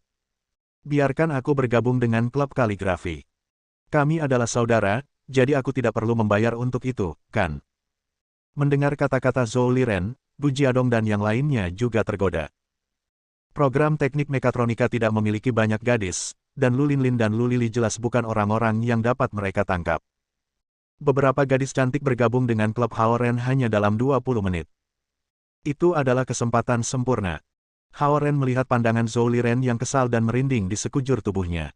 Biarkan aku bergabung dengan klub kaligrafi. Kami adalah saudara, jadi aku tidak perlu membayar untuk itu, kan? Mendengar kata-kata Zhou Liren, Bu Jiadong dan yang lainnya juga tergoda. Program teknik mekatronika tidak memiliki banyak gadis, dan Lu Linlin dan Lu Lili jelas bukan orang-orang yang dapat mereka tangkap. Beberapa gadis cantik bergabung dengan klub Hao Ren hanya dalam 20 menit. Itu adalah kesempatan sempurna. Hao Ren melihat pandangan Zhou Liren yang kesal dan merinding di sekujur tubuhnya.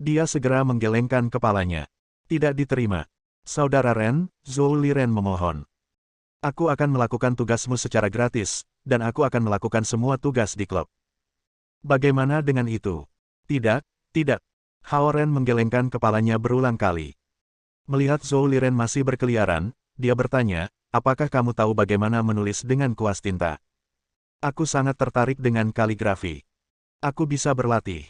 Dia segera menggelengkan kepalanya. Tidak diterima. Saudara Ren, Zhou Liren memohon. Aku akan melakukan tugasmu secara gratis, dan aku akan melakukan semua tugas di klub. Bagaimana dengan itu? Tidak, tidak. Hao Ren menggelengkan kepalanya berulang kali. Melihat Zhou Liren masih berkeliaran, dia bertanya, apakah kamu tahu bagaimana menulis dengan kuas tinta? Aku sangat tertarik dengan kaligrafi. Aku bisa berlatih,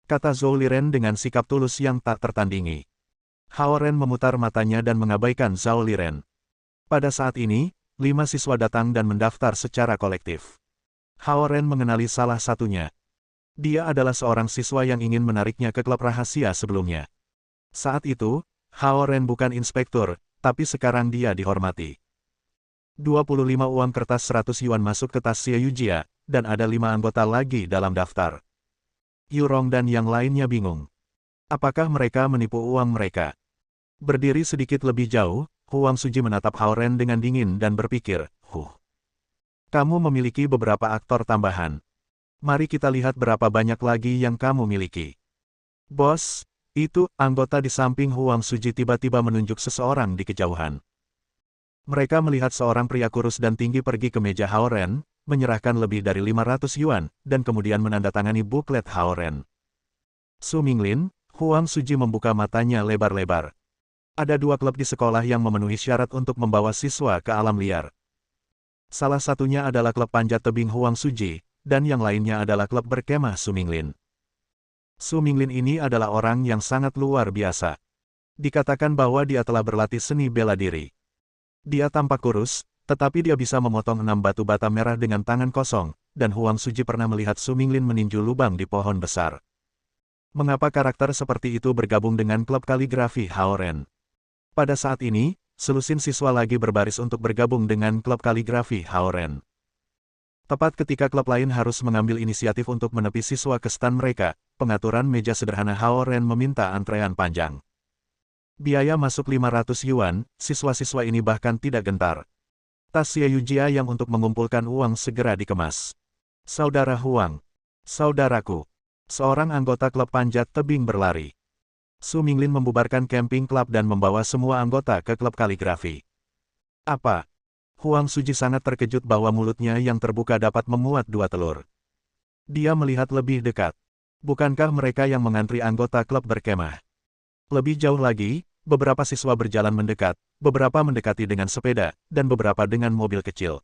kata Zhou Liren dengan sikap tulus yang tak tertandingi. Hao Ren memutar matanya dan mengabaikan Zhou Liren. Pada saat ini, 5 siswa datang dan mendaftar secara kolektif. Hao Ren mengenali salah satunya. Dia adalah seorang siswa yang ingin menariknya ke klub rahasia sebelumnya. Saat itu, Hao Ren bukan inspektur, tapi sekarang dia dihormati. 25 uang kertas 100 yuan masuk ke tas Xie Yujia, dan ada 5 anggota lagi dalam daftar. Yurong dan yang lainnya bingung. Apakah mereka menipu uang mereka? Berdiri sedikit lebih jauh, Huang Suji menatap Hao Ren dengan dingin dan berpikir, kamu memiliki beberapa aktor tambahan. Mari kita lihat berapa banyak lagi yang kamu miliki. Bos, itu, anggota di samping Huang Suji tiba-tiba menunjuk seseorang di kejauhan. Mereka melihat seorang pria kurus dan tinggi pergi ke meja Hao Ren, menyerahkan lebih dari 500 yuan, dan kemudian menandatangani buklet Hao Ren. Su Minglin, Huang Suji membuka matanya lebar-lebar. Ada 2 klub di sekolah yang memenuhi syarat untuk membawa siswa ke alam liar. Salah satunya adalah klub panjat tebing Huang Suji, dan yang lainnya adalah klub berkemah Su Minglin. Su Minglin ini adalah orang yang sangat luar biasa. Dikatakan bahwa dia telah berlatih seni bela diri. Dia tampak kurus, tetapi dia bisa memotong 6 batu bata merah dengan tangan kosong, dan Huang Suji pernah melihat Su Minglin meninju lubang di pohon besar. Mengapa karakter seperti itu bergabung dengan klub kaligrafi Hao Ren? Pada saat ini, selusin siswa lagi berbaris untuk bergabung dengan klub kaligrafi Hao Ren. Tepat ketika klub lain harus mengambil inisiatif untuk menepi siswa ke stan mereka, pengaturan meja sederhana Hao Ren meminta antrean panjang. Biaya masuk 500 yuan, siswa-siswa ini bahkan tidak gentar. Tas Xie Yujia yang untuk mengumpulkan uang segera dikemas. Saudara Huang. Saudaraku. Seorang anggota klub panjat tebing berlari. Su Minglin membubarkan camping club dan membawa semua anggota ke klub kaligrafi. Apa? Huang Suji sangat terkejut bahwa mulutnya yang terbuka dapat memuat 2 telur. Dia melihat lebih dekat. Bukankah mereka yang mengantri anggota klub berkemah? Lebih jauh lagi, beberapa siswa berjalan mendekat, beberapa mendekati dengan sepeda, dan beberapa dengan mobil kecil.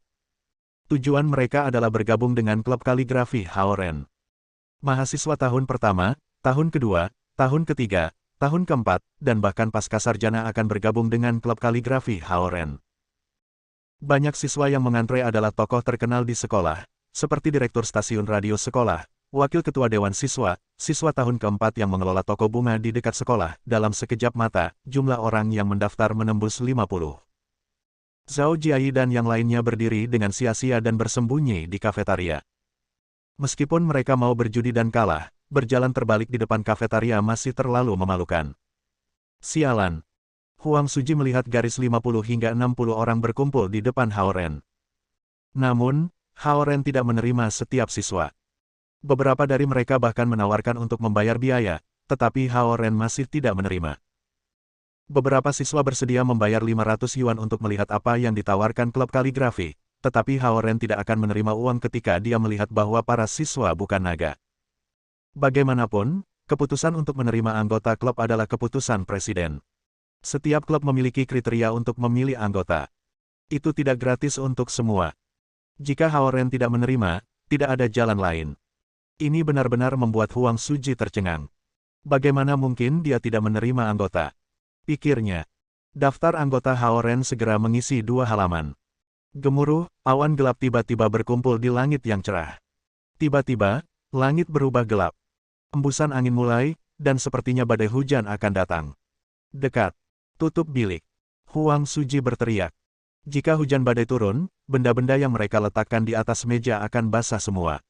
Tujuan mereka adalah bergabung dengan klub kaligrafi Hao Ren. Mahasiswa tahun pertama, tahun kedua, tahun ketiga, tahun keempat, dan bahkan pasca sarjana akan bergabung dengan klub kaligrafi Hao Ren. Banyak siswa yang mengantre adalah tokoh terkenal di sekolah, seperti direktur stasiun radio sekolah, wakil ketua dewan siswa, siswa tahun keempat yang mengelola toko bunga di dekat sekolah. Dalam sekejap mata, jumlah orang yang mendaftar menembus 50. Zhao Jiayi dan yang lainnya berdiri dengan sia-sia dan bersembunyi di kafetaria. Meskipun mereka mau berjudi dan kalah, berjalan terbalik di depan kafetaria masih terlalu memalukan. Sialan. Huang Suji melihat garis 50 hingga 60 orang berkumpul di depan Hao Ren. Namun, Hao Ren tidak menerima setiap siswa. Beberapa dari mereka bahkan menawarkan untuk membayar biaya, tetapi Hao Ren masih tidak menerima. Beberapa siswa bersedia membayar 500 yuan untuk melihat apa yang ditawarkan klub kaligrafi, tetapi Hao Ren tidak akan menerima uang ketika dia melihat bahwa para siswa bukan naga. Bagaimanapun, keputusan untuk menerima anggota klub adalah keputusan presiden. Setiap klub memiliki kriteria untuk memilih anggota. Itu tidak gratis untuk semua. Jika Hao Ren tidak menerima, tidak ada jalan lain. Ini benar-benar membuat Huang Suji tercengang. Bagaimana mungkin dia tidak menerima anggota? Pikirnya. Daftar anggota Hao Ren segera mengisi 2 halaman. Gemuruh, awan gelap tiba-tiba berkumpul di langit yang cerah. Tiba-tiba, langit berubah gelap. Embusan angin mulai, dan sepertinya badai hujan akan datang. Dekat. Tutup bilik. Huang Suji berteriak. Jika hujan badai turun, benda-benda yang mereka letakkan di atas meja akan basah semua.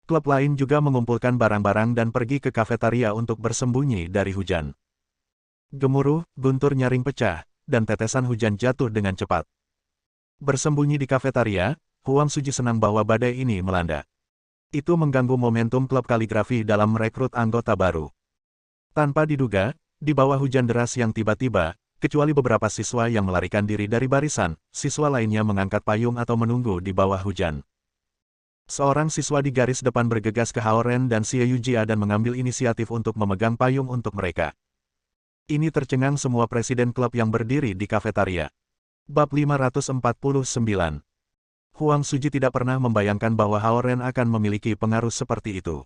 Klub lain juga mengumpulkan barang-barang dan pergi ke kafetaria untuk bersembunyi dari hujan. Gemuruh, guntur nyaring pecah, dan tetesan hujan jatuh dengan cepat. Bersembunyi di kafetaria, Huang Suji senang bahwa badai ini melanda. Itu mengganggu momentum klub kaligrafi dalam merekrut anggota baru. Tanpa diduga, di bawah hujan deras yang tiba-tiba, kecuali beberapa siswa yang melarikan diri dari barisan, siswa lainnya mengangkat payung atau menunggu di bawah hujan. Seorang siswa di garis depan bergegas ke Hao Ren dan Xie Yujia dan mengambil inisiatif untuk memegang payung untuk mereka. Ini tercengang semua presiden klub yang berdiri di kafetaria. Bab 549. Huang Suji tidak pernah membayangkan bahwa Hao Ren akan memiliki pengaruh seperti itu.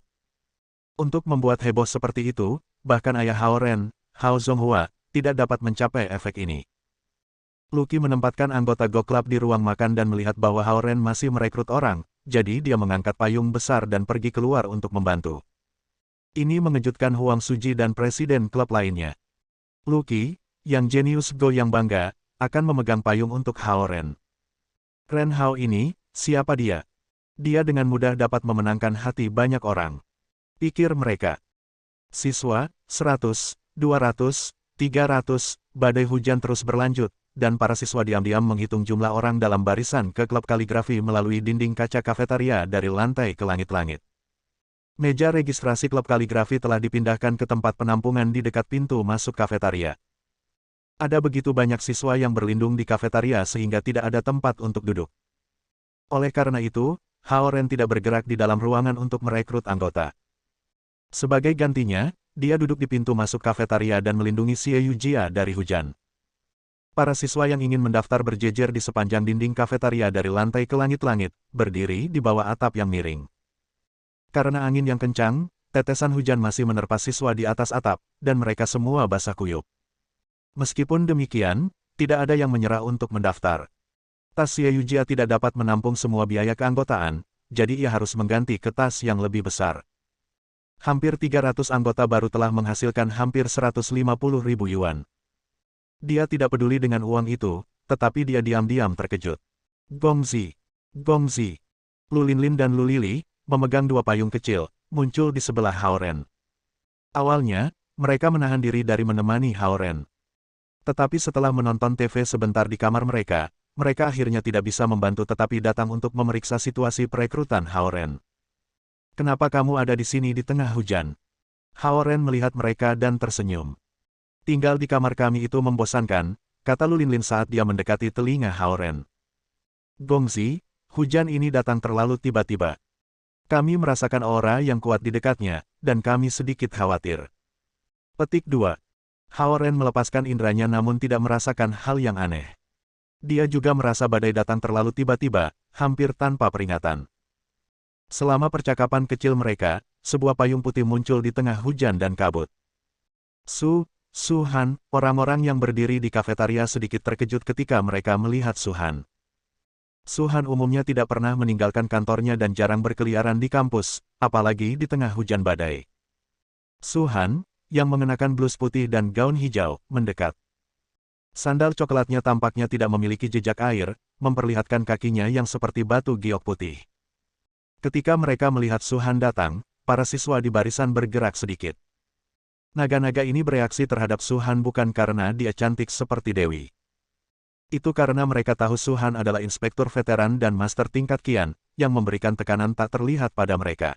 Untuk membuat heboh seperti itu, bahkan ayah Hao Ren, Hao Zonghua, tidak dapat mencapai efek ini. Luqi menempatkan anggota Go Club di ruang makan dan melihat bahwa Hao Ren masih merekrut orang, jadi dia mengangkat payung besar dan pergi keluar untuk membantu. Ini mengejutkan Huang Suji dan presiden klub lainnya. Luqi, yang jenius Go yang bangga, akan memegang payung untuk Hao Ren. Ren Hao ini, siapa dia? Dia dengan mudah dapat memenangkan hati banyak orang. Pikir mereka. Siswa, 100, 200, 300, badai hujan terus berlanjut, dan para siswa diam-diam menghitung jumlah orang dalam barisan ke klub kaligrafi melalui dinding kaca kafetaria dari lantai ke langit-langit. Meja registrasi klub kaligrafi telah dipindahkan ke tempat penampungan di dekat pintu masuk kafetaria. Ada begitu banyak siswa yang berlindung di kafetaria sehingga tidak ada tempat untuk duduk. Oleh karena itu, Hao Ren tidak bergerak di dalam ruangan untuk merekrut anggota. Sebagai gantinya, dia duduk di pintu masuk kafetaria dan melindungi Xie Yujia dari hujan. Para siswa yang ingin mendaftar berjejer di sepanjang dinding kafetaria dari lantai ke langit-langit, berdiri di bawah atap yang miring. Karena angin yang kencang, tetesan hujan masih menerpa siswa di atas atap, dan mereka semua basah kuyup. Meskipun demikian, tidak ada yang menyerah untuk mendaftar. Tas Xie Yujia tidak dapat menampung semua biaya keanggotaan, jadi ia harus mengganti ke tas yang lebih besar. Hampir 300 anggota baru telah menghasilkan hampir 150.000 yuan. Dia tidak peduli dengan uang itu, tetapi dia diam-diam terkejut. Gongzi, Gongzi, Lu Linlin dan Lu Lili, memegang dua payung kecil, muncul di sebelah Hao Ren. Awalnya, mereka menahan diri dari menemani Hao Ren. Tetapi setelah menonton TV sebentar di kamar mereka akhirnya tidak bisa membantu tetapi datang untuk memeriksa situasi perekrutan Hao Ren. Kenapa kamu ada di sini di tengah hujan? Hao Ren melihat mereka dan tersenyum. Tinggal di kamar kami itu membosankan, kata Lu Linlin saat dia mendekati telinga Hao Ren. Gongzi, hujan ini datang terlalu tiba-tiba. Kami merasakan aura yang kuat di dekatnya, dan kami sedikit khawatir. Petik 2. Hao Ren melepaskan indranya namun tidak merasakan hal yang aneh. Dia juga merasa badai datang terlalu tiba-tiba, hampir tanpa peringatan. Selama percakapan kecil mereka, sebuah payung putih muncul di tengah hujan dan kabut. Su-Han, orang-orang yang berdiri di kafetaria sedikit terkejut ketika mereka melihat Su-Han. Su-Han umumnya tidak pernah meninggalkan kantornya dan jarang berkeliaran di kampus, apalagi di tengah hujan badai. Su-Han, yang mengenakan blus putih dan gaun hijau, mendekat. Sandal coklatnya tampaknya tidak memiliki jejak air, memperlihatkan kakinya yang seperti batu giok putih. Ketika mereka melihat Su-Han datang, para siswa di barisan bergerak sedikit. Naga-naga ini bereaksi terhadap Su-Han bukan karena dia cantik seperti Dewi. Itu karena mereka tahu Su-Han adalah inspektur veteran dan master tingkat kian, yang memberikan tekanan tak terlihat pada mereka.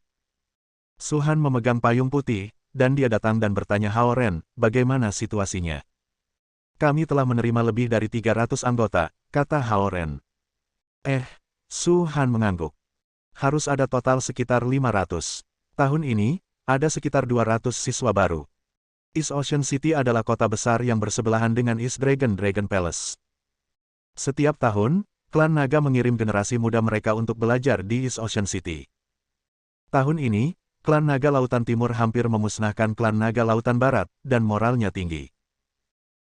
Su-Han memegang payung putih, dan dia datang dan bertanya Hao Ren, bagaimana situasinya? Kami telah menerima lebih dari 300 anggota, kata Hao Ren. Su-Han mengangguk. Harus ada total sekitar 500. Tahun ini, ada sekitar 200 siswa baru. East Ocean City adalah kota besar yang bersebelahan dengan East Dragon Palace. Setiap tahun, klan naga mengirim generasi muda mereka untuk belajar di East Ocean City. Tahun ini, klan naga Lautan Timur hampir memusnahkan klan naga Lautan Barat, dan moralnya tinggi.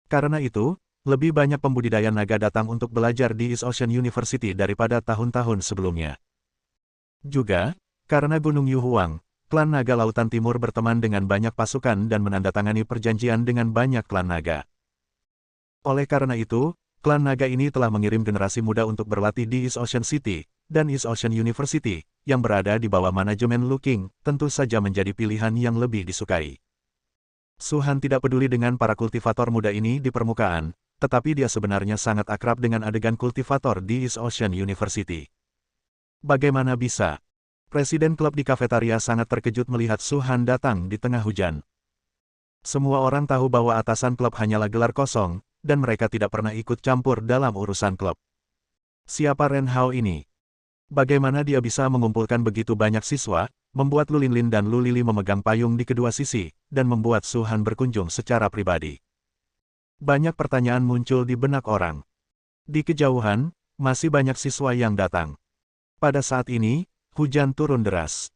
Karena itu, lebih banyak pembudidaya naga datang untuk belajar di East Ocean University daripada tahun-tahun sebelumnya. Juga, karena Gunung Yuhuang, klan naga Lautan Timur berteman dengan banyak pasukan dan menandatangani perjanjian dengan banyak klan naga. Oleh karena itu, klan naga ini telah mengirim generasi muda untuk berlatih di East Ocean City, dan East Ocean University, yang berada di bawah manajemen Lu Qing, tentu saja menjadi pilihan yang lebih disukai. Su-Han tidak peduli dengan para kultivator muda ini di permukaan, tetapi dia sebenarnya sangat akrab dengan adegan kultivator di East Ocean University. Bagaimana bisa? Presiden klub di kafetaria sangat terkejut melihat Su-Han datang di tengah hujan. Semua orang tahu bahwa atasan klub hanyalah gelar kosong, dan mereka tidak pernah ikut campur dalam urusan klub. Siapa Ren Hao ini? Bagaimana dia bisa mengumpulkan begitu banyak siswa, membuat Lu Linlin dan Lu Lili memegang payung di kedua sisi, dan membuat Su-Han berkunjung secara pribadi? Banyak pertanyaan muncul di benak orang. Di kejauhan, masih banyak siswa yang datang. Pada saat ini, hujan turun deras.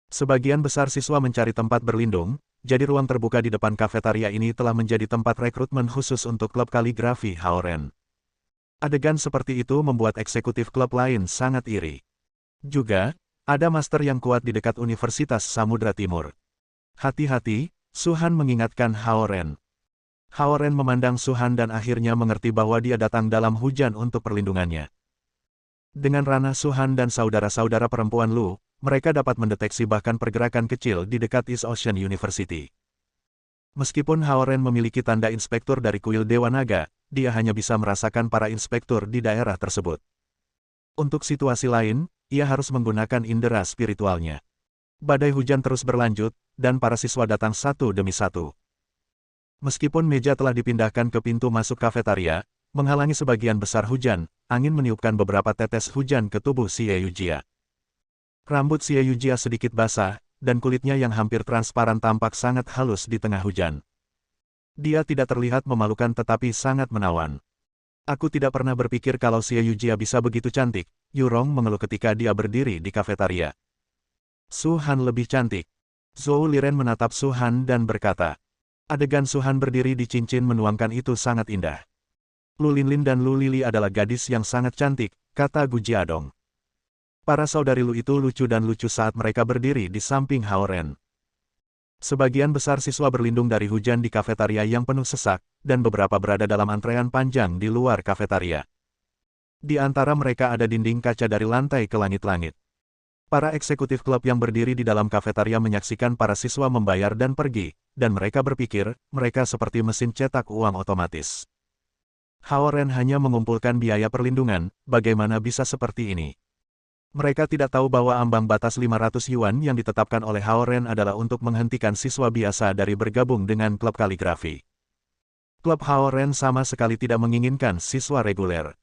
Sebagian besar siswa mencari tempat berlindung, jadi ruang terbuka di depan kafetaria ini telah menjadi tempat rekrutmen khusus untuk klub kaligrafi Haoren. Adegan seperti itu membuat eksekutif klub lain sangat iri. Juga, ada master yang kuat di dekat Universitas Samudra Timur. Hati-hati, Suhan mengingatkan Haoren. Haoren memandang Suhan dan akhirnya mengerti bahwa dia datang dalam hujan untuk perlindungannya. Dengan ranah Suhan dan saudara-saudara perempuan Lu, mereka dapat mendeteksi bahkan pergerakan kecil di dekat East Ocean University. Meskipun Haoren memiliki tanda inspektur dari kuil Dewa Naga, dia hanya bisa merasakan para inspektur di daerah tersebut. Untuk situasi lain, ia harus menggunakan indera spiritualnya. Badai hujan terus berlanjut, dan para siswa datang satu demi satu. Meskipun meja telah dipindahkan ke pintu masuk kafetaria, menghalangi sebagian besar hujan, angin meniupkan beberapa tetes hujan ke tubuh si Yujia. Rambut si Yujia sedikit basah, dan kulitnya yang hampir transparan tampak sangat halus di tengah hujan. Dia tidak terlihat memalukan tetapi sangat menawan. Aku tidak pernah berpikir kalau si Yujia bisa begitu cantik, Yurong mengeluh ketika dia berdiri di kafetaria. Suhan lebih cantik. Zhou Liren menatap Suhan dan berkata. Adegan Suhan berdiri di cincin menuangkan itu sangat indah. Lu Linlin dan Lu Lili adalah gadis yang sangat cantik, kata Gu Jiadong. Para saudari Lu itu lucu dan lucu saat mereka berdiri di samping Haoren. Sebagian besar siswa berlindung dari hujan di kafetaria yang penuh sesak, dan beberapa berada dalam antrean panjang di luar kafetaria. Di antara mereka ada dinding kaca dari lantai ke langit-langit. Para eksekutif klub yang berdiri di dalam kafetaria menyaksikan para siswa membayar dan pergi, dan mereka berpikir, mereka seperti mesin cetak uang otomatis. Haoren hanya mengumpulkan biaya perlindungan, bagaimana bisa seperti ini? Mereka tidak tahu bahwa ambang batas 500 yuan yang ditetapkan oleh Haoren adalah untuk menghentikan siswa biasa dari bergabung dengan klub kaligrafi. Klub Haoren sama sekali tidak menginginkan siswa reguler.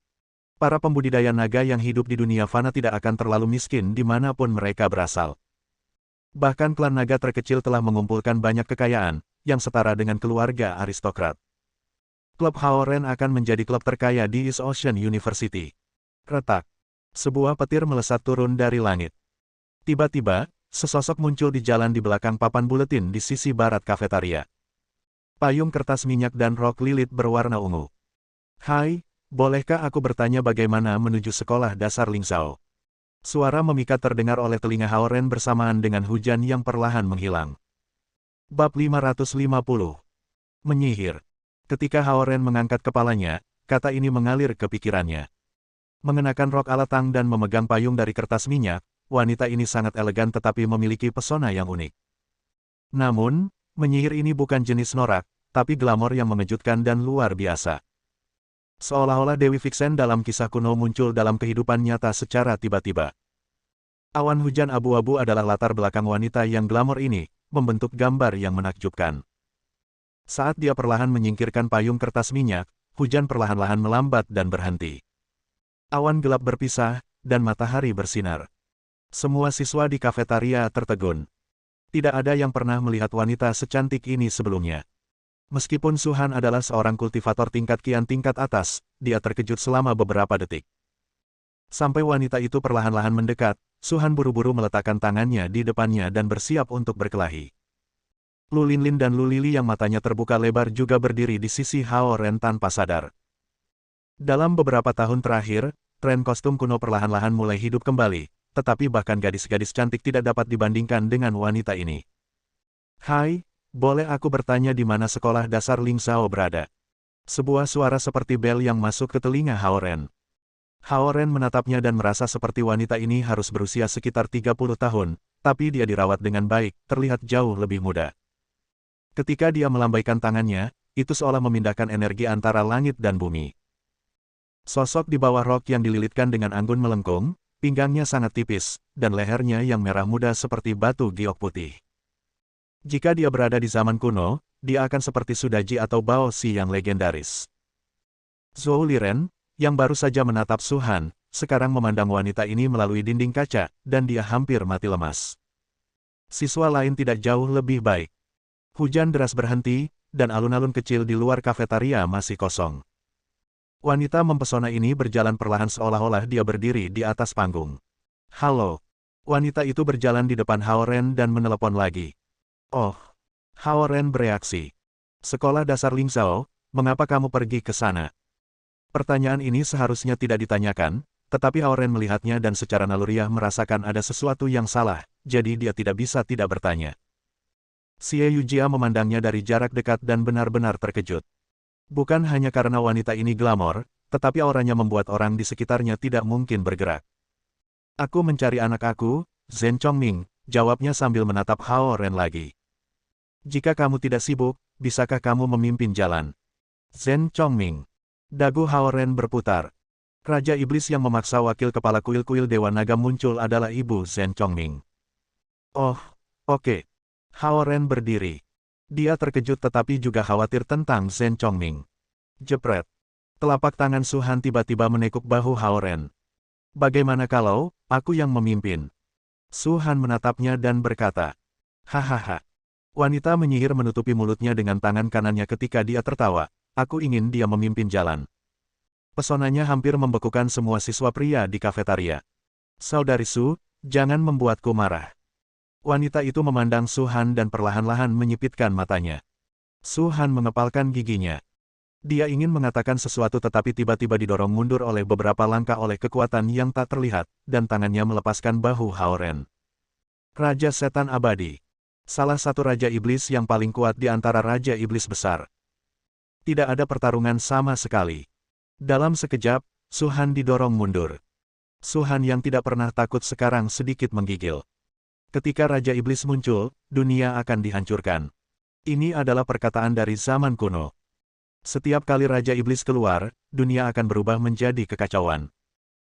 Para pembudidaya naga yang hidup di dunia fana tidak akan terlalu miskin dimanapun mereka berasal. Bahkan klan naga terkecil telah mengumpulkan banyak kekayaan, yang setara dengan keluarga aristokrat. Klub Haoren akan menjadi klub terkaya di East Ocean University. Retak. Sebuah petir melesat turun dari langit. Tiba-tiba, sesosok muncul di jalan di belakang papan buletin di sisi barat kafetaria. Payung kertas minyak dan rok lilit berwarna ungu. Hai, bolehkah aku bertanya bagaimana menuju sekolah dasar Lingzhou? Suara memikat terdengar oleh telinga Haoren bersamaan dengan hujan yang perlahan menghilang. Bab 550. Menyihir. Ketika Haoren mengangkat kepalanya, kata ini mengalir ke pikirannya. Mengenakan rok ala Tang dan memegang payung dari kertas minyak, wanita ini sangat elegan tetapi memiliki pesona yang unik. Namun, menyihir ini bukan jenis norak, tapi glamor yang mengejutkan dan luar biasa. Seolah-olah Dewi Vixen dalam kisah kuno muncul dalam kehidupan nyata secara tiba-tiba. Awan hujan abu-abu adalah latar belakang wanita yang glamor ini, membentuk gambar yang menakjubkan. Saat dia perlahan menyingkirkan payung kertas minyak, hujan perlahan-lahan melambat dan berhenti. Awan gelap berpisah, dan matahari bersinar. Semua siswa di kafetaria tertegun. Tidak ada yang pernah melihat wanita secantik ini sebelumnya. Meskipun Suhan adalah seorang kultivator tingkat kian tingkat atas, dia terkejut selama beberapa detik. Sampai wanita itu perlahan-lahan mendekat, Suhan buru-buru meletakkan tangannya di depannya dan bersiap untuk berkelahi. Lu Linlin dan Lu Lili yang matanya terbuka lebar juga berdiri di sisi Haoren tanpa sadar. Dalam beberapa tahun terakhir, tren kostum kuno perlahan-lahan mulai hidup kembali, tetapi bahkan gadis-gadis cantik tidak dapat dibandingkan dengan wanita ini. Hai, boleh aku bertanya di mana sekolah dasar Lingzhou berada? Sebuah suara seperti bel yang masuk ke telinga Haoren. Haoren menatapnya dan merasa seperti wanita ini harus berusia sekitar 30 tahun, tapi dia dirawat dengan baik, terlihat jauh lebih muda. Ketika dia melambaikan tangannya, itu seolah memindahkan energi antara langit dan bumi. Sosok di bawah rok yang dililitkan dengan anggun melengkung, pinggangnya sangat tipis, dan lehernya yang merah muda seperti batu giok putih. Jika dia berada di zaman kuno, dia akan seperti Sudaji atau Bao Si yang legendaris. Zhou Liren, yang baru saja menatap Suhan, sekarang memandang wanita ini melalui dinding kaca, dan dia hampir mati lemas. Siswa lain tidak jauh lebih baik. Hujan deras berhenti, dan alun-alun kecil di luar kafetaria masih kosong. Wanita mempesona ini berjalan perlahan seolah-olah dia berdiri di atas panggung. Halo. Wanita itu berjalan di depan Haoren dan menelepon lagi. Oh. Haoren bereaksi. Sekolah dasar Ling Zhao, mengapa kamu pergi ke sana? Pertanyaan ini seharusnya tidak ditanyakan, tetapi Haoren melihatnya dan secara naluriah merasakan ada sesuatu yang salah, jadi dia tidak bisa tidak bertanya. Xie Yujia memandangnya dari jarak dekat dan benar-benar terkejut. Bukan hanya karena wanita ini glamor, tetapi auranya membuat orang di sekitarnya tidak mungkin bergerak. Aku mencari anak aku, Zhen Chongming, jawabnya sambil menatap Haoren lagi. Jika kamu tidak sibuk, bisakah kamu memimpin jalan? Zhen Chongming. Dagu Haoren berputar. Raja Iblis yang memaksa wakil kepala kuil-kuil Dewa Naga muncul adalah ibu Zhen Chongming. Oh, oke. Haoren berdiri. Dia terkejut tetapi juga khawatir tentang Zhen Chongming. Jepret. Telapak tangan Su Han tiba-tiba menekuk bahu Haoren. Bagaimana kalau aku yang memimpin? Su Han menatapnya dan berkata, hahaha. Wanita menyihir menutupi mulutnya dengan tangan kanannya ketika dia tertawa. Aku ingin dia memimpin jalan. Pesonanya hampir membekukan semua siswa pria di kafetaria. Saudari Su, jangan membuatku marah. Wanita itu memandang Su Han dan perlahan-lahan menyipitkan matanya. Su Han mengepalkan giginya. Dia ingin mengatakan sesuatu tetapi tiba-tiba didorong mundur oleh beberapa langkah oleh kekuatan yang tak terlihat, dan tangannya melepaskan bahu Haoren. Raja Setan Abadi. Salah satu Raja Iblis yang paling kuat di antara Raja Iblis besar. Tidak ada pertarungan sama sekali. Dalam sekejap, Su Han didorong mundur. Su Han yang tidak pernah takut sekarang sedikit menggigil. Ketika Raja Iblis muncul, dunia akan dihancurkan. Ini adalah perkataan dari zaman kuno. Setiap kali Raja Iblis keluar, dunia akan berubah menjadi kekacauan.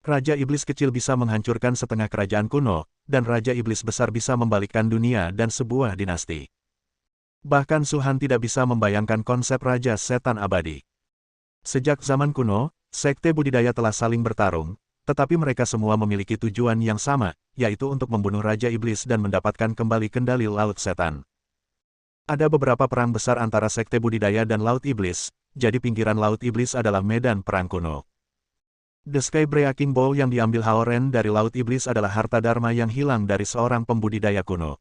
Raja Iblis kecil bisa menghancurkan setengah kerajaan kuno, dan Raja Iblis besar bisa membalikkan dunia dan sebuah dinasti. Bahkan Su Han tidak bisa membayangkan konsep Raja Setan Abadi. Sejak zaman kuno, sekte budidaya telah saling bertarung, tetapi mereka semua memiliki tujuan yang sama, yaitu untuk membunuh Raja Iblis dan mendapatkan kembali kendali Laut Setan. Ada beberapa perang besar antara sekte budidaya dan Laut Iblis, jadi pinggiran Laut Iblis adalah medan perang kuno. The Sky Breaking Bow yang diambil Haoren dari Laut Iblis adalah harta dharma yang hilang dari seorang pembudidaya kuno.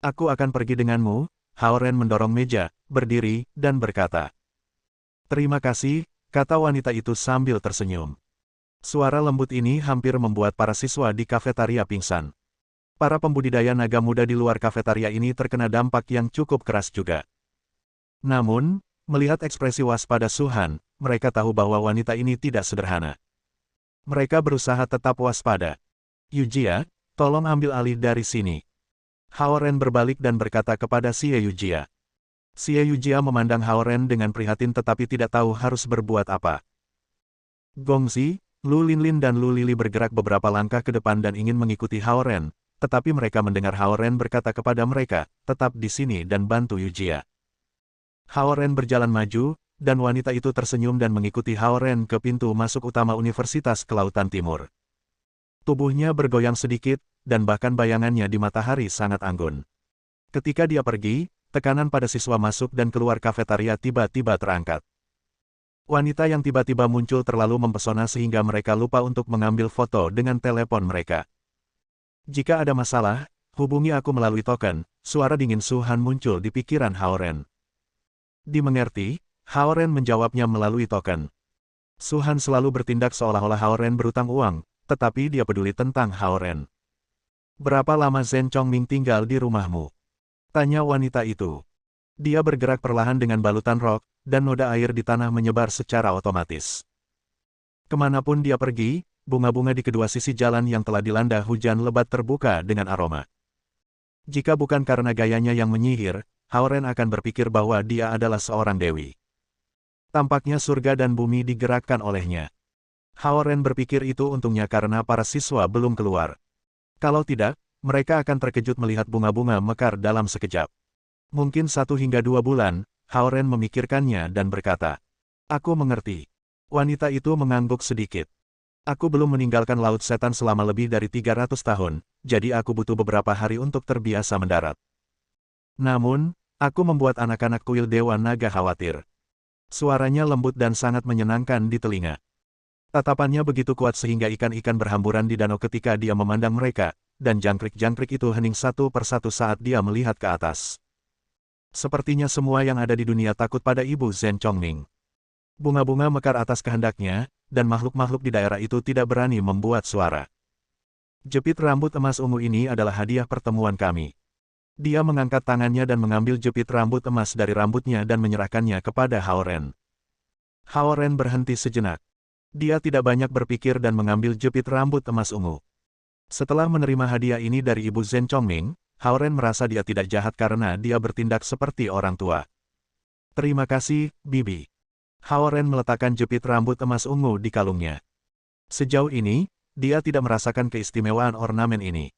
Aku akan pergi denganmu, Haoren mendorong meja, berdiri, dan berkata. Terima kasih, kata wanita itu sambil tersenyum. Suara lembut ini hampir membuat para siswa di kafetaria pingsan. Para pembudidaya naga muda di luar kafetaria ini terkena dampak yang cukup keras juga. Namun, melihat ekspresi waspada Su Han, mereka tahu bahwa wanita ini tidak sederhana. Mereka berusaha tetap waspada. Yujia, tolong ambil alih dari sini. Haoren berbalik dan berkata kepada Xie Yujia. Xie Yujia memandang Haoren dengan prihatin tetapi tidak tahu harus berbuat apa. Gongzi, Lu Linlin dan Lu Lili bergerak beberapa langkah ke depan dan ingin mengikuti Haoren, tetapi mereka mendengar Haoren berkata kepada mereka, tetap di sini dan bantu Yujia. Haoren berjalan maju, dan wanita itu tersenyum dan mengikuti Haoren ke pintu masuk utama Universitas Kelautan Timur. Tubuhnya bergoyang sedikit, dan bahkan bayangannya di matahari sangat anggun. Ketika dia pergi, tekanan pada siswa masuk dan keluar kafetaria tiba-tiba terangkat. Wanita yang tiba-tiba muncul terlalu mempesona sehingga mereka lupa untuk mengambil foto dengan telepon mereka. Jika ada masalah, hubungi aku melalui token, suara dingin Su Han muncul di pikiran Haoren. Dimengerti, Haoren menjawabnya melalui token. Su Han selalu bertindak seolah-olah Haoren berutang uang, tetapi dia peduli tentang Haoren. Berapa lama Zhen Chongming tinggal di rumahmu? Tanya wanita itu. Dia bergerak perlahan dengan balutan rok, dan noda air di tanah menyebar secara otomatis. Kemanapun dia pergi, bunga-bunga di kedua sisi jalan yang telah dilanda hujan lebat terbuka dengan aroma. Jika bukan karena gayanya yang menyihir, Haoren akan berpikir bahwa dia adalah seorang dewi. Tampaknya surga dan bumi digerakkan olehnya. Haoren berpikir itu untungnya karena para siswa belum keluar. Kalau tidak, mereka akan terkejut melihat bunga-bunga mekar dalam sekejap. Mungkin 1 hingga 2 bulan, Haoren memikirkannya dan berkata, aku mengerti. Wanita itu mengangguk sedikit. Aku belum meninggalkan Laut Setan selama lebih dari 300 tahun, jadi aku butuh beberapa hari untuk terbiasa mendarat. Namun, aku membuat anak-anak kuil Dewa Naga khawatir. Suaranya lembut dan sangat menyenangkan di telinga. Tatapannya begitu kuat sehingga ikan-ikan berhamburan di danau ketika dia memandang mereka, dan jangkrik-jangkrik itu hening satu persatu saat dia melihat ke atas. Sepertinya semua yang ada di dunia takut pada Ibu Zhen Chongming. Bunga-bunga mekar atas kehendaknya, dan makhluk-makhluk di daerah itu tidak berani membuat suara. Jepit rambut emas ungu ini adalah hadiah pertemuan kami. Dia mengangkat tangannya dan mengambil jepit rambut emas dari rambutnya dan menyerahkannya kepada Hao Ren. Hao Ren berhenti sejenak. Dia tidak banyak berpikir dan mengambil jepit rambut emas ungu. Setelah menerima hadiah ini dari Ibu Zhen Chongming, Hao Ren merasa dia tidak jahat karena dia bertindak seperti orang tua. Terima kasih, Bibi. Hao Ren meletakkan jepit rambut emas ungu di kalungnya. Sejauh ini, dia tidak merasakan keistimewaan ornamen ini.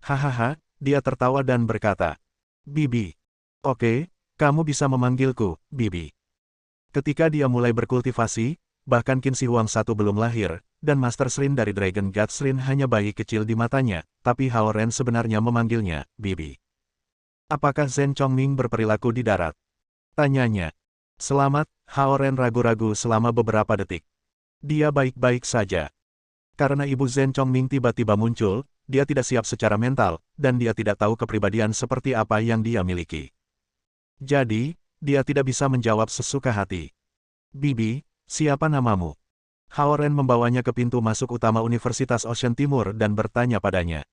Hahaha, dia tertawa dan berkata, Bibi. Oke, kamu bisa memanggilku, Bibi. Ketika dia mulai berkultivasi, bahkan Qin Shi Huang I belum lahir, dan Master Shrine dari Dragon God Shrine hanya bayi kecil di matanya, tapi Hao Ren sebenarnya memanggilnya, Bibi. Apakah Zhen Chongming berperilaku di darat? Tanyanya. Selamat, Hao Ren ragu-ragu selama beberapa detik. Dia baik-baik saja. Karena Ibu Zhen Chongming tiba-tiba muncul, dia tidak siap secara mental, dan dia tidak tahu kepribadian seperti apa yang dia miliki. Jadi, dia tidak bisa menjawab sesuka hati. Bibi, siapa namamu? Hao Ren membawanya ke pintu masuk utama Universitas Ocean Timur dan bertanya padanya.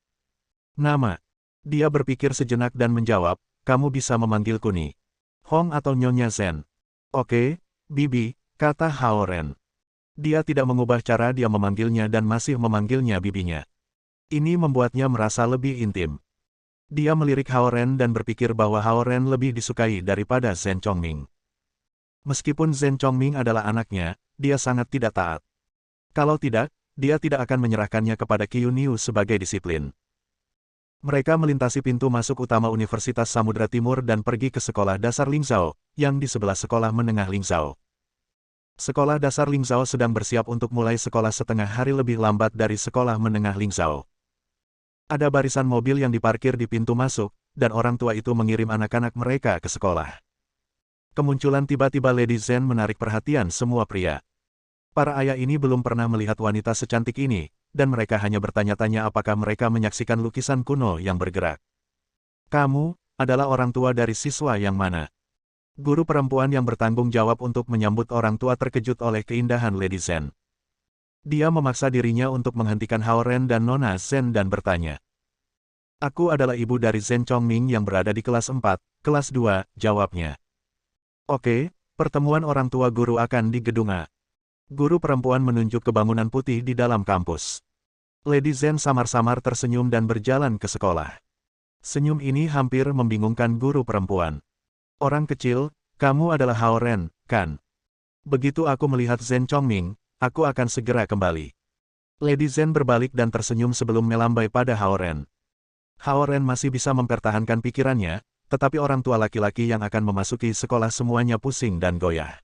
Nama. Dia berpikir sejenak dan menjawab, kamu bisa memanggilku Ni Hong atau Nyonya Zhen. Oke, Bibi, kata Hao Ren. Dia tidak mengubah cara dia memanggilnya dan masih memanggilnya bibinya. Ini membuatnya merasa lebih intim. Dia melirik Hao Ren dan berpikir bahwa Hao Ren lebih disukai daripada Zhen Chongming. Meskipun Zhen Chongming adalah anaknya, dia sangat tidak taat. Kalau tidak, dia tidak akan menyerahkannya kepada Qiu Niu sebagai disiplin. Mereka melintasi pintu masuk utama Universitas Samudra Timur dan pergi ke Sekolah Dasar Lingzhou, yang di sebelah Sekolah Menengah Lingzhou. Sekolah Dasar Lingzhou sedang bersiap untuk mulai sekolah setengah hari lebih lambat dari Sekolah Menengah Lingzhou. Ada barisan mobil yang diparkir di pintu masuk, dan orang tua itu mengirim anak-anak mereka ke sekolah. Kemunculan tiba-tiba Lady Zhen menarik perhatian semua pria. Para ayah ini belum pernah melihat wanita secantik ini, dan mereka hanya bertanya-tanya apakah mereka menyaksikan lukisan kuno yang bergerak. Kamu adalah orang tua dari siswa yang mana? Guru perempuan yang bertanggung jawab untuk menyambut orang tua terkejut oleh keindahan Lady Zhen. Dia memaksa dirinya untuk menghentikan Hao Ren dan Nona Zhen dan bertanya. Aku adalah ibu dari Zhen Chongming yang berada di kelas 4, kelas 2, jawabnya. Oke, pertemuan orang tua guru akan di gedung A. Guru perempuan menunjuk ke bangunan putih di dalam kampus. Lady Zhen samar-samar tersenyum dan berjalan ke sekolah. Senyum ini hampir membingungkan guru perempuan. Orang kecil, kamu adalah Hao Ren, kan? Begitu aku melihat Zhen Chongming, aku akan segera kembali. Lady Zhen berbalik dan tersenyum sebelum melambai pada Hao Ren. Hao Ren masih bisa mempertahankan pikirannya, tetapi orang tua laki-laki yang akan memasuki sekolah semuanya pusing dan goyah.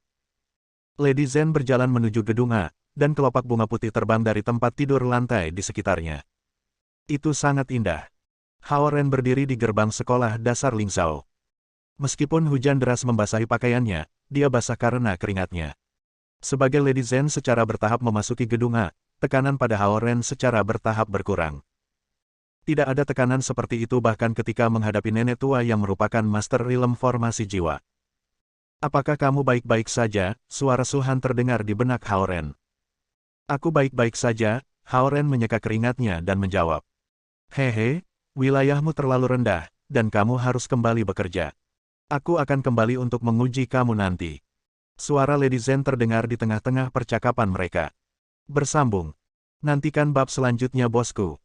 Lady Zhen berjalan menuju gedung A, dan kelopak bunga putih terbang dari tempat tidur lantai di sekitarnya. Itu sangat indah. Hao Ren berdiri di gerbang sekolah dasar Lingzhou. Meskipun hujan deras membasahi pakaiannya, dia basah karena keringatnya. Sebagai Lady Zhen secara bertahap memasuki gedung A, tekanan pada Hao Ren secara bertahap berkurang. Tidak ada tekanan seperti itu bahkan ketika menghadapi nenek tua yang merupakan Master Realm Formasi Jiwa. Apakah kamu baik-baik saja? Suara Suhan terdengar di benak Hao Ren. Aku baik-baik saja, Hao Ren menyeka keringatnya dan menjawab. Hehe, wilayahmu terlalu rendah, dan kamu harus kembali bekerja. Aku akan kembali untuk menguji kamu nanti. Suara Lady Zhen terdengar di tengah-tengah percakapan mereka. Bersambung. Nantikan bab selanjutnya bosku.